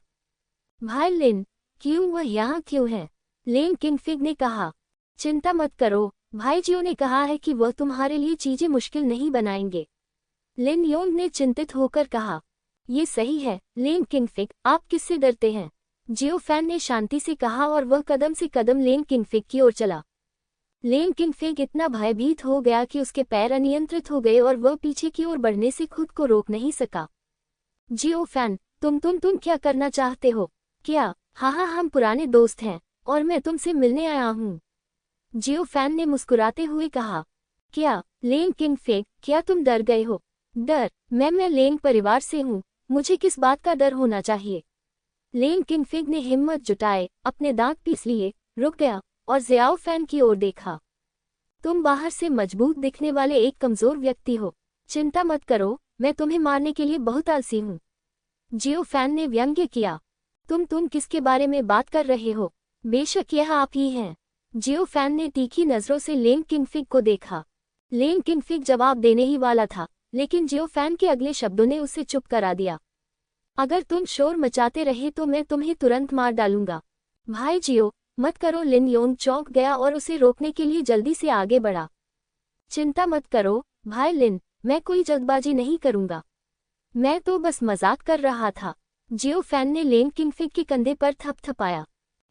भाई लिन, वह यहाँ क्यों है? लेन किंगफिग ने कहा। चिंता मत करो, भाई जियो ने कहा है कि वह तुम्हारे लिए चीजें मुश्किल नहीं बनाएंगे। लिन योंग ने चिंतित होकर कहा। ये सही है लेन किंगफिग, आप किससे डरते हैं? जियो फैन ने शांति से कहा और वह कदम से कदम लेन किंगफिग की ओर चला। लेन किंगफिग इतना भयभीत हो गया कि उसके पैर अनियंत्रित हो गए और वह पीछे की ओर बढ़ने से खुद को रोक नहीं सका। जियो फैन, तुम क्या करना चाहते हो? क्या? हाँ, हम पुराने दोस्त हैं और मैं तुमसे मिलने आया हूँ। जियो फैन ने मुस्कुराते हुए कहा। क्या? लेन किंगफिग, क्या तुम डर गए हो? डर? मैं लेन परिवार से हूँ, मुझे किस बात का डर होना चाहिए? लेन किंगफिग ने हिम्मत जुटाए, अपने दांत पीस लिए, रुक गया और जियाओ फैन की ओर देखा। तुम बाहर से मजबूत दिखने वाले एक कमजोर व्यक्ति हो। चिंता मत करो, मैं तुम्हें मारने के लिए बहुत आलसी हूँ। जियो फैन ने व्यंग्य किया। तुम किसके बारे में बात कर रहे हो? बेशक यह आप ही हैं। जियो फैन ने तीखी नजरों से लेन किंगफिग को देखा। लेन किंगफिग जवाब देने ही वाला था, लेकिन जियो फैन के अगले शब्दों ने उसे चुप करा दिया। अगर तुम शोर मचाते रहे तो मैं तुम्हें तुरंत मार डालूंगा। भाई जियो, मत करो। लिन योंग चौंक गया और उसे रोकने के लिए जल्दी से आगे बढ़ा। चिंता मत करो भाई लिन, मैं कोई जल्दबाजी नहीं करूंगा, मैं तो बस मजाक कर रहा था। जियो फैन ने लेन किंगफिग के कंधे पर थपथपाया।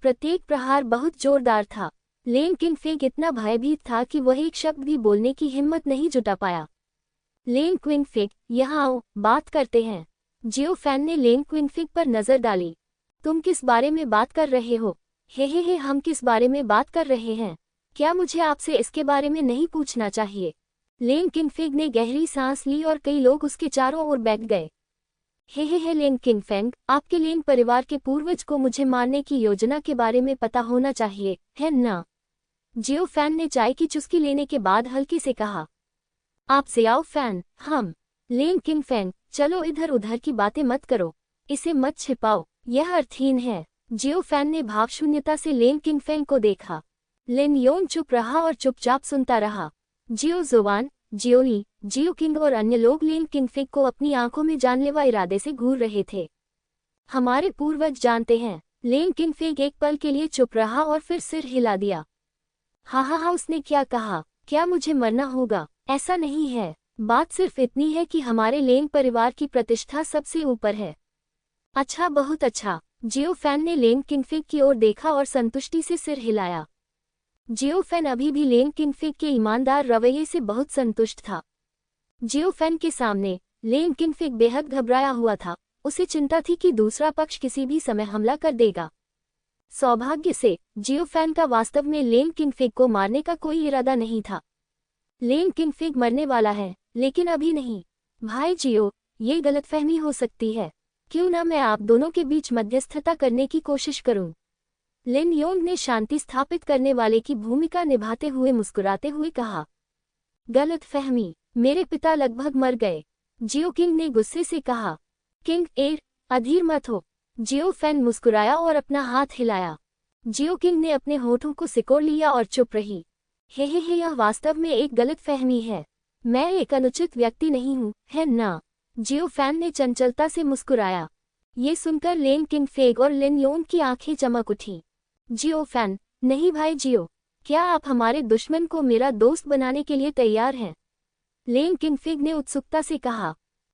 प्रत्येक प्रहार बहुत जोरदार था। लेन किंगफिग इतना भयभीत था कि वह एक शब्द भी बोलने की हिम्मत नहीं जुटा पाया। लेन किंगफिग, यहाँ आओ, बात करते हैं। जियो फैन ने लेन किंगफिग पर नजर डाली। तुम किस बारे में बात कर रहे हो? हे, हम किस बारे में बात कर रहे हैं? क्या मुझे आपसे इसके बारे में नहीं पूछना चाहिए? लेन किंगफिग ने गहरी सांस ली और कई लोग उसके चारों ओर बैठ गए। हे, लेन किंगफिग, आपके लेन परिवार के पूर्वज को मुझे मारने की योजना के बारे में पता होना चाहिए, है ना? जियो फैन ने चाय की चुस्की लेने के बाद हल्के से कहा। आप जियाओ फैन, हम लेन किंग फेंग, चलो इधर उधर की बातें मत करो, इसे मत छिपाओ, यह अर्थहीन है। जियो फैन ने भावशून्यता से लेन किंग फेंग को देखा। लिन योंग चुप रहा और चुपचाप सुनता रहा। जियो जुआन, जियोली, जियो किंग और अन्य लोग लेन किंग फेंग को अपनी आंखों में जानलेवा इरादे से घूर रहे थे। हमारे पूर्वज जानते हैं। लेन किंग फेंग एक पल के लिए चुप रहा और फिर सिर हिला दिया। हा, उसने क्या कहा? क्या मुझे मरना होगा? ऐसा नहीं है, बात सिर्फ इतनी है कि हमारे लेंग परिवार की प्रतिष्ठा सबसे ऊपर है। अच्छा, बहुत अच्छा। जियो फैन ने लेंग किंगफिग की ओर देखा और संतुष्टि से सिर हिलाया। जियो फैन अभी भी लेंग किंगफिग के ईमानदार रवैये से बहुत संतुष्ट था। जियो फैन के सामने लेंग किंगफिग बेहद घबराया हुआ था। उसे चिंता थी कि दूसरा पक्ष किसी भी समय हमला कर देगा। सौभाग्य से जियो फैन का वास्तव में लेंग किंगफिग को मारने का कोई इरादा नहीं था। लेंग किंगफिग मरने वाला है, लेकिन अभी नहीं। भाई जियो, ये गलतफहमी हो सकती है। क्यों ना मैं आप दोनों के बीच मध्यस्थता करने की कोशिश करूं? लिन योंग ने शांति स्थापित करने वाले की भूमिका निभाते हुए मुस्कुराते हुए कहा। गलतफहमी? मेरे पिता लगभग मर गए, जियो किंग ने गुस्से से कहा। किंग एर, अधीर मत हो। जियो फैन मुस्कुराया और अपना हाथ हिलाया। जियो किंग ने अपने होठों को सिकोड़ लिया और चुप रही। हे, यह वास्तव में एक गलतफहमी है। मैं एक अनुचित व्यक्ति नहीं हूँ, है ना? जियो फैन ने चंचलता से मुस्कुराया। ये सुनकर लेन किंग फेग और लिन योंग की आंखें चमक उठी। जियो फैन, नहीं भाई जियो, क्या आप हमारे दुश्मन को मेरा दोस्त बनाने के लिए तैयार हैं? लेन किंग फेग ने उत्सुकता से कहा।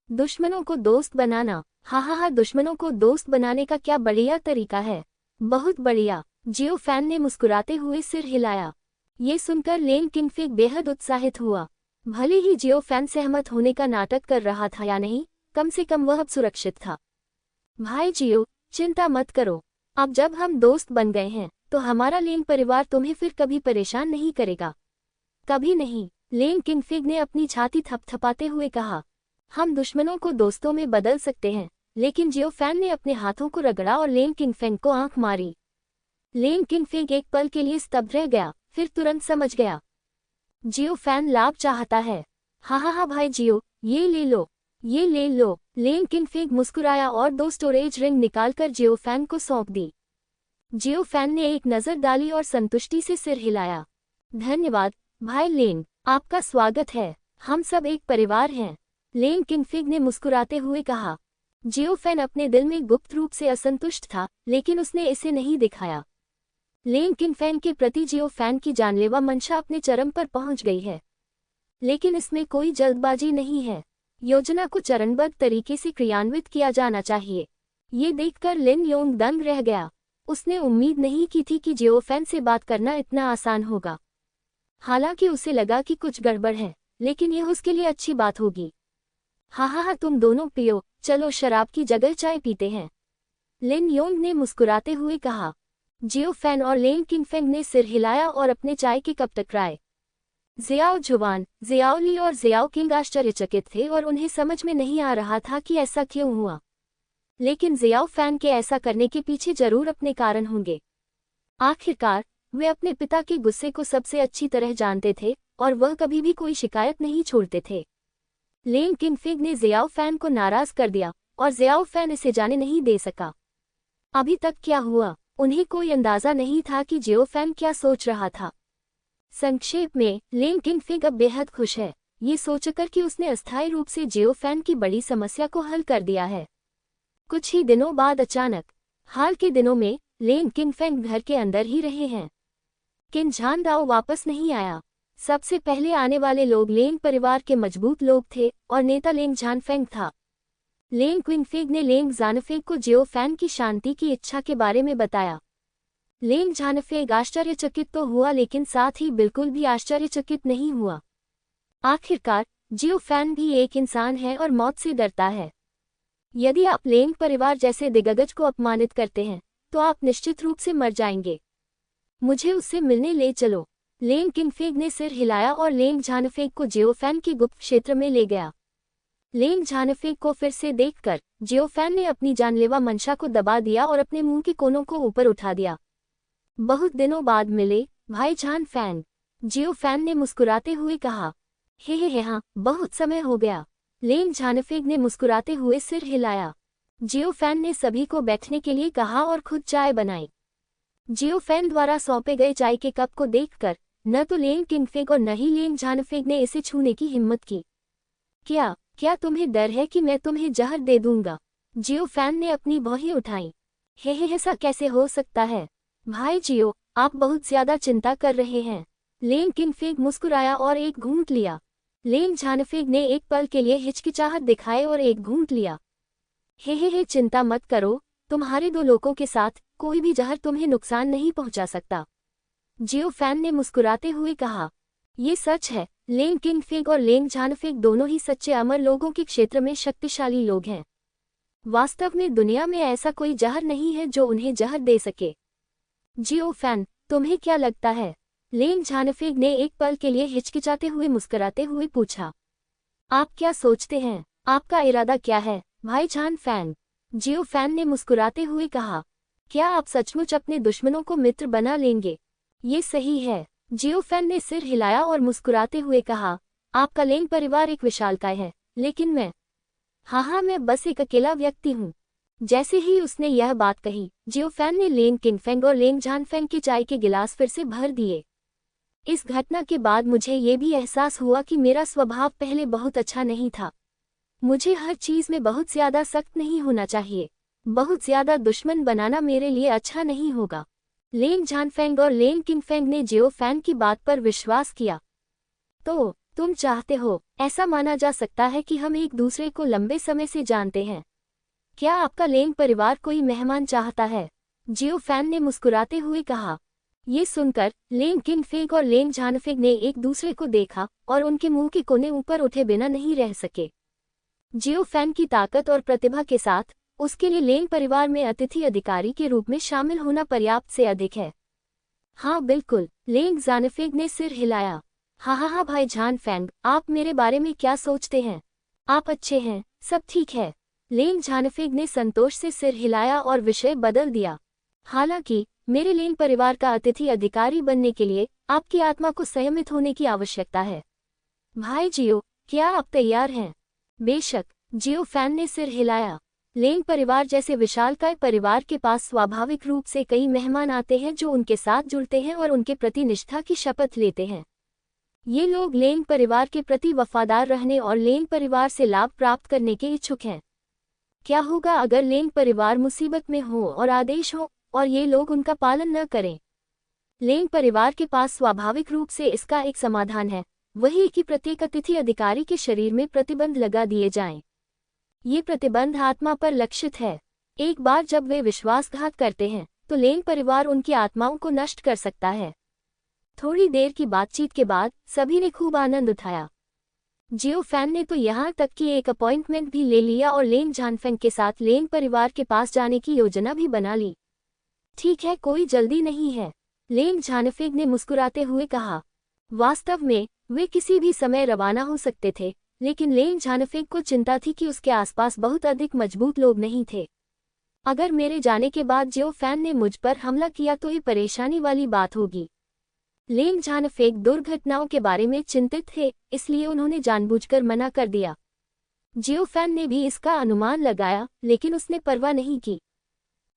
दुश्मनों को दोस्त बनाना? हा, दुश्मनों को दोस्त बनाने का क्या बढ़िया तरीका है। बहुत बढ़िया। जियो फैन ने मुस्कुराते हुए सिर हिलाया। ये सुनकर लेन किंग फेग बेहद उत्साहित हुआ। भले ही जियो फैन सहमत होने का नाटक कर रहा था या नहीं, कम से कम वह अब सुरक्षित था। भाई जियो, चिंता मत करो। अब जब हम दोस्त बन गए हैं, तो हमारा लेन परिवार तुम्हें फिर कभी परेशान नहीं करेगा। कभी नहीं। लेन किंग फेग ने अपनी छाती थपथपाते हुए कहा। हम दुश्मनों को दोस्तों में बदल सकते हैं, लेकिन जियो फैन ने अपने हाथों को रगड़ा और लेन किंग फेंग को आंख मारी। लेन किंग फेंग एक पल के लिए स्तब्ध रह गया, फिर तुरंत समझ गया। जियो फैन लाभ चाहता है। हा, भाई जियो, ये ले लो, ये ले लो। लेन किंग फेंग मुस्कुराया और 2 स्टोरेज रिंग निकालकर जियो फैन को सौंप दी। जियो फैन ने एक नजर डाली और संतुष्टि से सिर हिलाया। धन्यवाद भाई लेन, आपका स्वागत है। हम सब एक परिवार हैं, लेन किंग फेंग ने मुस्कुराते हुए कहा। जियो फैन अपने दिल में गुप्त रूप से असंतुष्ट था, लेकिन उसने इसे नहीं दिखाया। लेन किंग फेंग के प्रति जियो फैन की जानलेवा मंशा अपने चरम पर पहुंच गई है, लेकिन इसमें कोई जल्दबाजी नहीं है। योजना को चरणबद्ध तरीके से क्रियान्वित किया जाना चाहिए। ये देखकर लिन योंग दंग रह गया। उसने उम्मीद नहीं की थी कि जियो फैन से बात करना इतना आसान होगा। हालांकि उसे लगा कि कुछ गड़बड़ है, लेकिन यह उसके लिए अच्छी बात होगी। हा, तुम दोनों पियो, चलो शराब की जगह चाय पीते हैं, लिन योंग ने मुस्कुराते हुए कहा। जियो फैन और लेन किंग फेंग ने सिर हिलाया और अपने चाय के कप टकराए। जियाओ जुवान, जियाओली और जियाओ किंग आश्चर्यचकित थे और उन्हें समझ में नहीं आ रहा था कि ऐसा क्यों हुआ। लेकिन जियाओ फैन के ऐसा करने के पीछे जरूर अपने कारण होंगे। आखिरकार वे अपने पिता के गुस्से को सबसे अच्छी तरह जानते थे और वह कभी भी कोई शिकायत नहीं छोड़ते थे। लेन किंग फेंग ने जियाओ फैन को नाराज कर दिया और जियाओ फैन इसे जाने नहीं दे सका। अभी तक क्या हुआ, उन्हें कोई अंदाजा नहीं था कि जियो फैन क्या सोच रहा था। संक्षेप में, लेन किंग फेंग अब बेहद खुश है, ये सोचकर कि उसने अस्थायी रूप से जियो फैन की बड़ी समस्या को हल कर दिया है। कुछ ही दिनों बाद अचानक, हाल के दिनों में लेन किंग फेंग घर के अंदर ही रहे हैं। किन झान दाओ वापस नहीं आया। सबसे पहले आने वाले लोग लेंग परिवार के मजबूत लोग थे और नेता लेंग झानफेंग था। लेंग क्विंगफेग ने लेंग जानफेग को जियो फैन की शांति की इच्छा के बारे में बताया। लेंग झानफेग आश्चर्यचकित तो हुआ, लेकिन साथ ही बिल्कुल भी आश्चर्यचकित नहीं हुआ। आखिरकार जियो फैन भी एक इंसान है और मौत से डरता है। यदि आप लेंग परिवार जैसे दिग्गज को अपमानित करते हैं, तो आप निश्चित रूप से मर जाएंगे। मुझे उससे मिलने ले चलो। लेंग किंगफेग ने सिर हिलाया और लेंग झानफेग को जियो फैन के गुप्त क्षेत्र में ले गया। लेंग झानफेग को फिर से देखकर जियो फैन ने अपनी जानलेवा मंशा को दबा दिया और अपने मुंह के कोनों को ऊपर उठा दिया। बहुत दिनों बाद मिले भाई झानफेंग, जियो फैन ने मुस्कुराते हुए कहा। हे हाँ, बहुत समय हो गया। लेन झानफेग ने मुस्कुराते हुए सिर हिलाया। जियोफैन ने सभी को बैठने के लिए कहा और खुद चाय बनाई। जियोफैन द्वारा सौंपे गए चाय के कप को देखकर न तो लेन किंगफेग और न ही लेन झानफेग ने इसे छूने की हिम्मत की। क्या तुम्हें डर है कि मैं तुम्हें जहर दे दूंगा? जियोफैन ने अपनी भौहें उठाई। हे ऐसा कैसे हो सकता है? भाई जियो, आप बहुत ज्यादा चिंता कर रहे हैं। लेन किंगफेग मुस्कुराया और एक घूंट लिया। लेन झानफेग ने एक पल के लिए हिचकिचाहट दिखाए और एक घूंट लिया। हे चिंता मत करो, तुम्हारे दो लोगों के साथ कोई भी जहर तुम्हें नुकसान नहीं पहुंचा सकता। जियोफैन ने मुस्कुराते हुए कहा। ये सच है, लेन किंगफेग और लेन झानफेग दोनों ही सच्चे अमर लोगों के क्षेत्र में शक्तिशाली लोग हैं। वास्तव में दुनिया में ऐसा कोई जहर नहीं है जो उन्हें जहर दे सके। जियोफैन, तुम्हें क्या लगता है? लेन झानफेग ने एक पल के लिए हिचकिचाते हुए मुस्कुराते हुए पूछा। आप क्या सोचते हैं? आपका इरादा क्या है, भाई झानफेंग? जियोफैन ने मुस्कुराते हुए कहा। क्या आप सचमुच अपने दुश्मनों को मित्र बना लेंगे? ये सही है। जियोफैन ने सिर हिलाया और मुस्कुराते हुए कहा। आपका लेन परिवार एक विशालकाय है, लेकिन मैं बस एक अकेला व्यक्ति हूँ। जैसे ही उसने यह बात कही, जियोफैन ने लेन किंगफेंग और लेन झानफेंग के चाय के गिलास फिर से भर दिए। इस घटना के बाद मुझे ये भी एहसास हुआ कि मेरा स्वभाव पहले बहुत अच्छा नहीं था। मुझे हर चीज में बहुत ज्यादा सख्त नहीं होना चाहिए। बहुत ज्यादा दुश्मन बनाना मेरे लिए अच्छा नहीं होगा। लेन झानफेंग और लेन किंगफेंग ने जियोफैन की बात पर विश्वास किया। तो तुम चाहते हो, ऐसा माना जा सकता है कि हम एक दूसरे को लंबे समय से जानते हैं। क्या आपका लेन परिवार कोई मेहमान चाहता है? जियोफैन ने मुस्कुराते हुए कहा। ये सुनकर लेन किंगफेग और लेन झानफेग ने एक दूसरे को देखा और उनके मुंह के कोने ऊपर उठे बिना नहीं रह सके। जियोफैन की ताकत और प्रतिभा के साथ उसके लिए लेन परिवार में अतिथि अधिकारी के रूप में शामिल होना पर्याप्त से अधिक है। हाँ बिल्कुल, लेन झानफेग ने सिर हिलाया। हाँ भाई झानफेंग, आप मेरे बारे में क्या सोचते हैं? आप अच्छे हैं, सब ठीक है। लेन झानफेग ने संतोष से सिर हिलाया और विषय बदल दिया। हालांकि मेरे लेन परिवार का अतिथि अधिकारी बनने के लिए आपकी आत्मा को संयमित होने की आवश्यकता है। भाई जियो, क्या आप तैयार हैं? बेशक, जियोफैन ने सिर हिलाया। लेन परिवार जैसे विशालकाय परिवार के पास स्वाभाविक रूप से कई मेहमान आते हैं जो उनके साथ जुड़ते हैं और उनके प्रति निष्ठा की शपथ लेते हैं। ये लोग लेन परिवार के प्रति वफादार रहने और लेन परिवार से लाभ प्राप्त करने के इच्छुक हैं। क्या होगा अगर लेन परिवार मुसीबत में हो और आदेश हो और ये लोग उनका पालन न करें? लेन परिवार के पास स्वाभाविक रूप से इसका एक समाधान है, वही कि प्रत्येक अतिथि अधिकारी के शरीर में प्रतिबंध लगा दिए जाएं। ये प्रतिबंध आत्मा पर लक्षित है। एक बार जब वे विश्वासघात करते हैं तो लेन परिवार उनकी आत्माओं को नष्ट कर सकता है। थोड़ी देर की बातचीत के बाद सभी ने खूब आनंद उठाया। जियोफैन ने तो यहाँ तक कि एक अपॉइंटमेंट भी ले लिया और लेन झानफेंग के साथ लेन परिवार के पास जाने की योजना भी बना ली। ठीक है, कोई जल्दी नहीं है, लेन झानफेंग ने मुस्कुराते हुए कहा। वास्तव में वे किसी भी समय रवाना हो सकते थे, लेकिन लेन झानफेंग को चिंता थी कि उसके आसपास बहुत अधिक मजबूत लोग नहीं थे। अगर मेरे जाने के बाद जियोफैन ने मुझ पर हमला किया तो ये परेशानी वाली बात होगी। लेन झानफेंग दुर्घटनाओं के बारे में चिंतित थे, इसलिए उन्होंने जानबूझकर मना कर दिया। जियोफैन ने भी इसका अनुमान लगाया, लेकिन उसने परवाह नहीं की।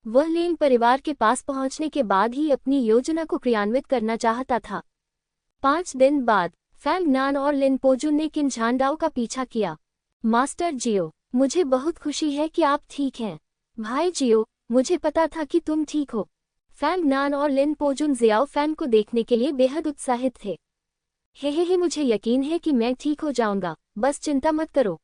वह लेन परिवार के पास पहुंचने के बाद ही अपनी योजना को क्रियान्वित करना चाहता था। 5 दिन बाद फैंग नान और लिन पोजुन ने किन झानडाओ का पीछा किया। मास्टर जियो, मुझे बहुत खुशी है कि आप ठीक हैं। भाई जियो, मुझे पता था कि तुम ठीक हो। फैंग नान और लिन पोजुन जियाओफैन को देखने के लिए बेहद उत्साहित थे। हे मुझे यकीन है कि मैं ठीक हो जाऊंगा, बस चिंता मत करो,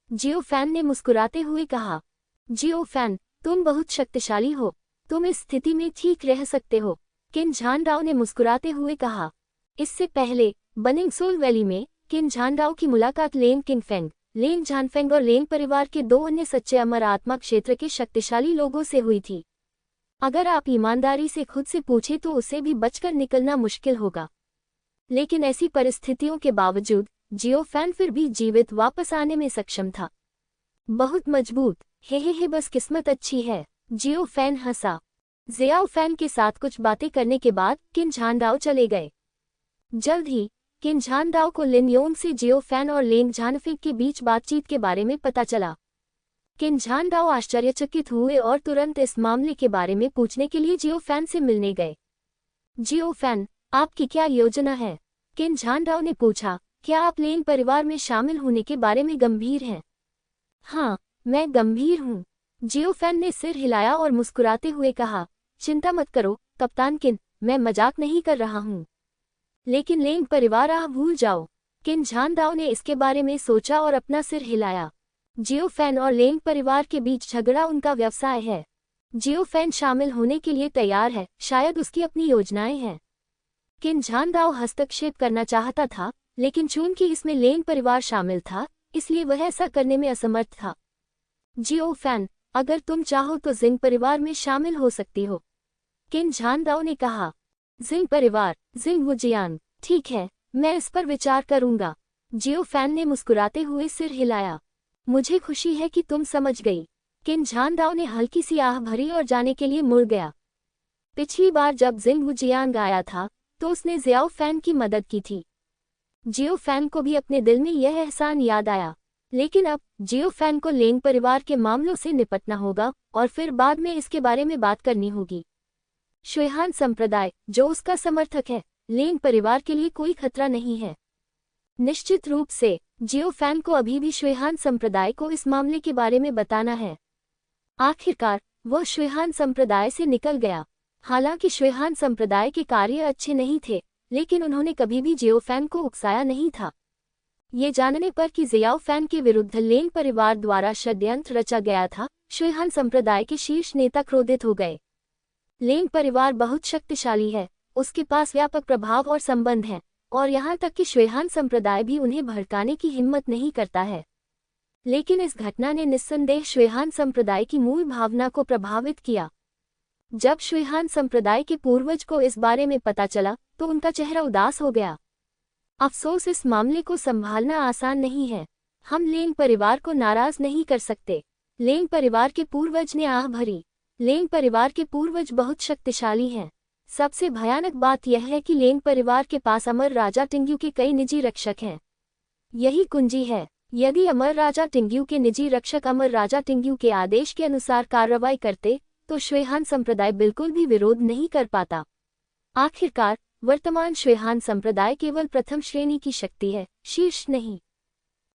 जियोफैन ने मुस्कुराते हुए कहा। जियोफैन, तुम बहुत शक्तिशाली हो, तुम इस स्थिति में ठीक रह सकते हो, किन झानडाओ ने मुस्कुराते हुए कहा। इससे पहले बनिंगसोल वैली में किन झानडाओ की मुलाकात लेन किंगफेंग, लेन झानफेंग और लेन परिवार के 2 अन्य सच्चे अमर आत्मा क्षेत्र के शक्तिशाली लोगों से हुई थी। अगर आप ईमानदारी से खुद से पूछें तो उसे भी बचकर निकलना मुश्किल होगा, लेकिन ऐसी परिस्थितियों के बावजूद जियोफैन फिर भी जीवित वापस आने में सक्षम था। बहुत मजबूत, हे बस किस्मत अच्छी है, जियोफैन हंसा। जियाओफैन के साथ कुछ बातें करने के बाद किन झानडाओ चले गए। जल्द ही किन झानदाओ को लिन योंग से जियो फैन और लेंग झानफिग के बीच बातचीत के बारे में पता चला। किन झानदाओ आश्चर्यचकित हुए और तुरंत इस मामले के बारे में पूछने के लिए जियो फैन से मिलने गए। जियो फैन, आपकी क्या योजना है? किन झानदाओ ने पूछा। क्या आप लेंग परिवार में शामिल होने के बारे में गंभीर हैं? हाँ, मैं गंभीर हूँ। जियो फैन ने सिर हिलाया और मुस्कुराते हुए कहा, चिंता मत करो कप्तान किन, मैं मजाक नहीं कर रहा हूँ। लेकिन लेंग परिवार भूल जाओ। किन झानदाओ ने इसके बारे में सोचा और अपना सिर हिलाया। जियो फैन और लेंग परिवार के बीच झगड़ा उनका व्यवसाय है। जियो फैन शामिल होने के लिए तैयार है, शायद उसकी अपनी योजनाएं हैं। किन झानदाओ हस्तक्षेप करना चाहता था, लेकिन चूंकि इसमें लेंग परिवार शामिल था, इसलिए वह ऐसा करने में असमर्थ था। जियो फैन, अगर तुम चाहो तो जिंग परिवार में शामिल हो सकती हो, किन झानदाओ ने कहा। जिंग परिवार, जिंग वुजियान, ठीक है, मैं इस पर विचार करूंगा। जियो फैन ने मुस्कुराते हुए सिर हिलाया। मुझे खुशी है कि तुम समझ गई। किन झानदाओ ने हल्की सी आह भरी और जाने के लिए मुड़ गया। पिछली बार जब जिंग वुजियान आया था तो उसने जियाओ फैन की मदद की थी। जियो फैन को भी अपने दिल में यह एहसान याद आया। लेकिन अब जियो फैन को लेंग परिवार के मामलों से निपटना होगा और फिर बाद में इसके बारे में बात करनी होगी। शुएहान संप्रदाय, जो उसका समर्थक है, लेंग परिवार के लिए कोई खतरा नहीं है। निश्चित रूप से जियो फैन को अभी भी शुएहान संप्रदाय को इस मामले के बारे में बताना है। आखिरकार वह शुएहान संप्रदाय से निकल गया। हालांकि शुएहान संप्रदाय के कार्य अच्छे नहीं थे, लेकिन उन्होंने कभी भी जियो फैन को उकसाया नहीं था। ये जानने पर कि जियाओ फैन के विरुद्ध लेंग परिवार द्वारा षड्यंत्र रचा गया था, शुएहान संप्रदाय के शीर्ष नेता क्रोधित हो गए। लेंग परिवार बहुत शक्तिशाली है, उसके पास व्यापक प्रभाव और संबंध हैं, और यहाँ तक कि शुएहान संप्रदाय भी उन्हें भड़काने की हिम्मत नहीं करता है। लेकिन इस घटना ने निस्संदेह शुएहान संप्रदाय की मूल भावना को प्रभावित किया। जब शुएहान संप्रदाय के पूर्वज को इस बारे में पता चला तो उनका चेहरा उदास हो गया। अफसोस, इस मामले को संभालना आसान नहीं है। हम लेंग परिवार को नाराज नहीं कर सकते। लेंग परिवार के पूर्वज ने आह भरी। लेंग परिवार के पूर्वज बहुत शक्तिशाली हैं। सबसे भयानक बात यह है कि लेंग परिवार के पास अमर राजा टिंग्यू के कई निजी रक्षक हैं। यही कुंजी है। यदि अमर राजा टिंग्यू के निजी रक्षक अमर राजा टिंग्यू के आदेश के अनुसार कार्रवाई करते तो शुएहान संप्रदाय बिल्कुल भी विरोध नहीं कर पाता। आखिरकार वर्तमान शुएहान संप्रदाय केवल प्रथम श्रेणी की शक्ति है, शीर्ष नहीं।